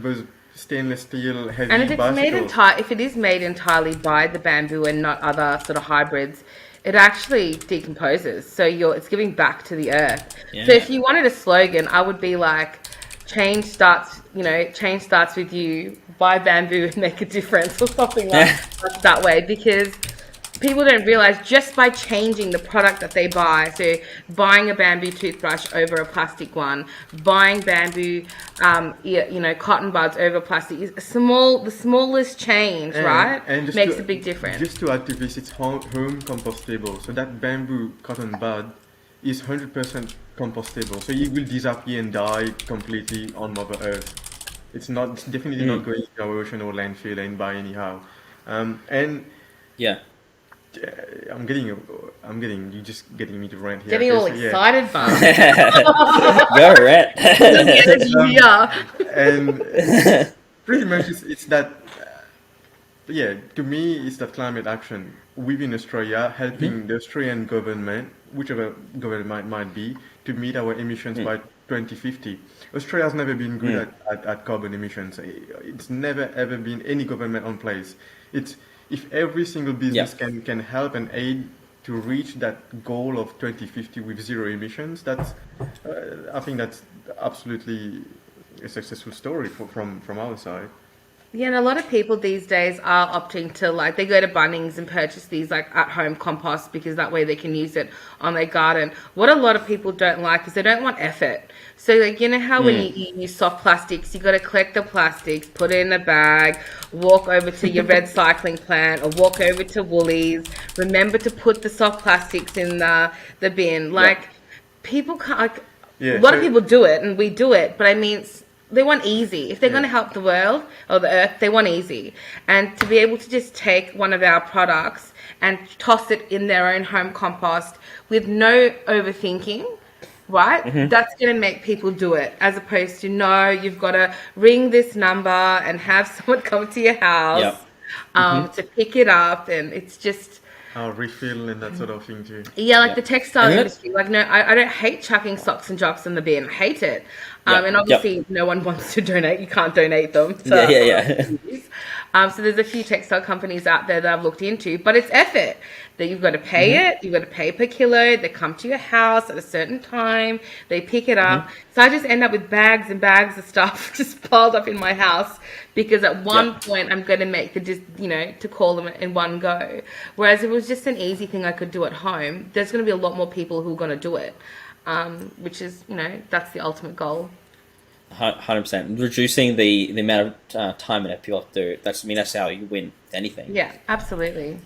those stainless steel heavy And if it's bicycles. if it is made entirely by the bamboo and not other sort of hybrids, it actually decomposes. So it's giving back to the earth. Yeah. So if you wanted a slogan, I would be like, change starts with you. Buy bamboo and make a difference, or something like that way, because people don't realize just by changing the product that they buy, so buying a bamboo toothbrush over a plastic one, buying bamboo cotton buds over plastic, is the smallest change, right? And just makes to- a big difference. Just to add to this, it's home compostable. So that bamboo cotton bud is 100% compostable. So it will disappear and die completely on Mother Earth. It's definitely not going into our ocean or landfill and by anyhow. And Yeah. you just getting me to rant here. Getting all Okay, so yeah. excited, but Go Rhett. the energy here. And pretty much it's that, yeah, to me, it's that climate action within Australia, helping the Australian government, whichever government might be, to meet our emissions by 2050. Australia's never been good at carbon emissions. It's never ever been any government on place. It's if every single business can help and aid to reach that goal of 2050 with zero emissions, that's I think that's absolutely a successful story from our side. Yeah, and a lot of people these days are opting to like they go to Bunnings and purchase these like at-home compost because that way they can use it on their garden. What a lot of people don't like is they don't want effort. So like you know how when you use soft plastics, you got to collect the plastics, put it in a bag, walk over to your recycling plant or walk over to Woolies. Remember to put the soft plastics in the bin. Like people can't. Like, Yeah, a lot of so- people do it, and we do it, but I mean. They want easy. If they're going to help the world or the earth, they want easy. And to be able to just take one of our products and toss it in their own home compost with no overthinking, right? That's going to make people do it. As opposed to, no, you've got to ring this number and have someone come to your house to pick it up. And it's just... Refill and that sort of thing too. Yeah, like the textile And industry. Like, no, I don't hate chucking socks and jocks in the bin. I hate it. And obviously, no one wants to donate. You can't donate them. So there's a few textile companies out there that I've looked into, but it's effort. That you've got to pay it. You've got to pay per kilo. They come to your house at a certain time. They pick it up. So I just end up with bags and bags of stuff just piled up in my house because at one point I'm going to make to call them in one go. Whereas if it was just an easy thing I could do at home, there's going to be a lot more people who are going to do it, which is, that's the ultimate goal. 100%. Reducing the amount of time and effort people have to do. That's how you win anything. Yeah, absolutely.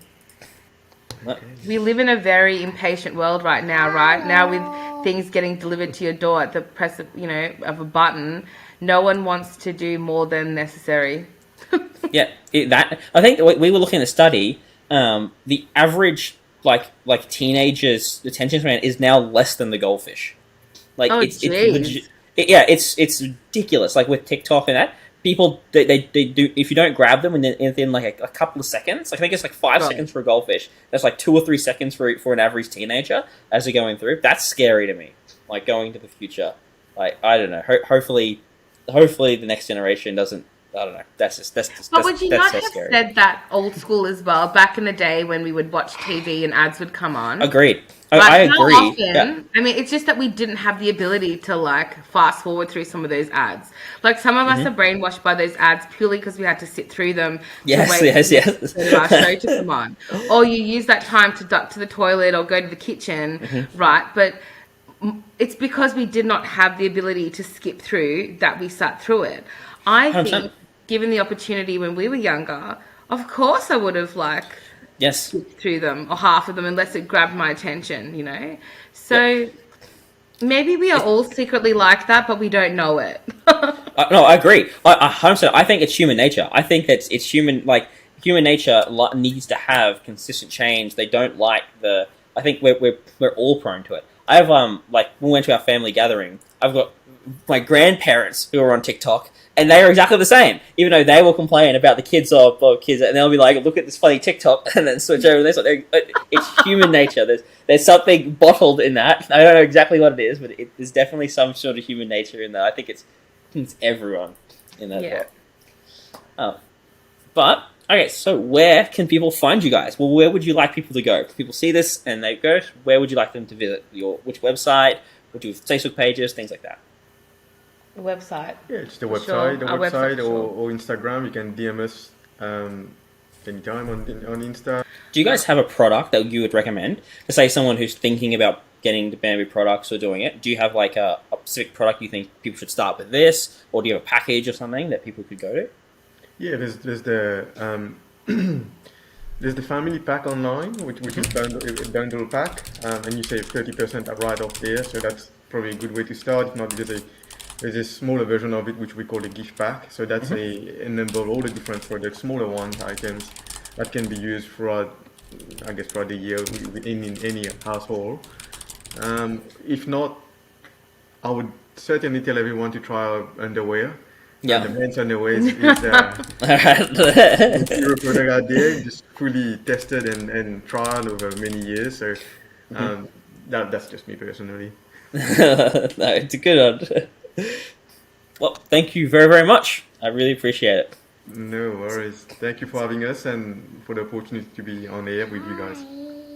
What? We live in a very impatient world right now, right? Now with things getting delivered to your door at the press of a button, no one wants to do more than necessary. I think we were looking at a study. The average like teenagers' attention span is now less than the goldfish. Like it's legit. It's ridiculous. Like with TikTok and that, people they do if you don't grab them within like a couple of seconds. Like I think it's like 5 seconds for a goldfish. That's like 2 or 3 seconds for an average teenager as they're going through. That's scary to me. Like going to the future. Like I don't know. Hopefully the next generation doesn't. I don't know. But would you not have scary. said that old school as well? Back in the day when we would watch TV and ads would come on. Agreed. Like, I how agree. often, Yeah. I mean, it's just that we didn't have the ability to like fast forward through some of those ads. Like some of us are brainwashed by those ads purely because we had to sit through them. Yes. For our show to come on, or you use that time to duck to the toilet or go to the kitchen, right? But it's because we did not have the ability to skip through that we sat through it. I 100%. think, given the opportunity when we were younger, of course I would have Yes. skipped through them or half of them unless it grabbed my attention, So maybe we are all secretly like that, but we don't know it. No, I agree. 100%. I think it's human nature. I think that it's human nature needs to have consistent change. They don't like I think we're all prone to it. I have when we went to our family gathering, I've got my grandparents who are on TikTok, and they are exactly the same. Even though they will complain about the kids, and they'll be like, "Look at this funny TikTok," and then switch over to this one. It's human nature. There's something bottled in that. I don't know exactly what it is, but there's definitely some sort of human nature in there. I think it's everyone in that. Yeah. But okay, so where can people find you guys? Well, where would you like people to go? If people see this and they go, where would you like them to visit? Which website? Would you Facebook pages, things like that? The website. Yeah, just the For website, sure. Our website, or Instagram. You can DM us anytime on Insta. Do you guys have a product that you would recommend? To say someone who's thinking about getting the Bamboo products or doing it, do you have like a specific product you think people should start with this? Or do you have a package or something that people could go to? Yeah, there's the there's the family pack online, which is a bundle pack, and you save 30% right off there. So that's probably a good way to start. If not, there's There's a smaller version of it which we call the gift pack. So that's a number of all the different products, smaller ones, items that can be used throughout, I guess, throughout the year in any household. If not, I would certainly tell everyone to try our underwear. Yeah. The men's underwear is Alright. zero product out there, just fully tested and trial over many years. So that's just me personally. No, it's a good one. Well, thank you very, very much. I really appreciate it. No worries. Thank you for having us and for the opportunity to be on air with you guys.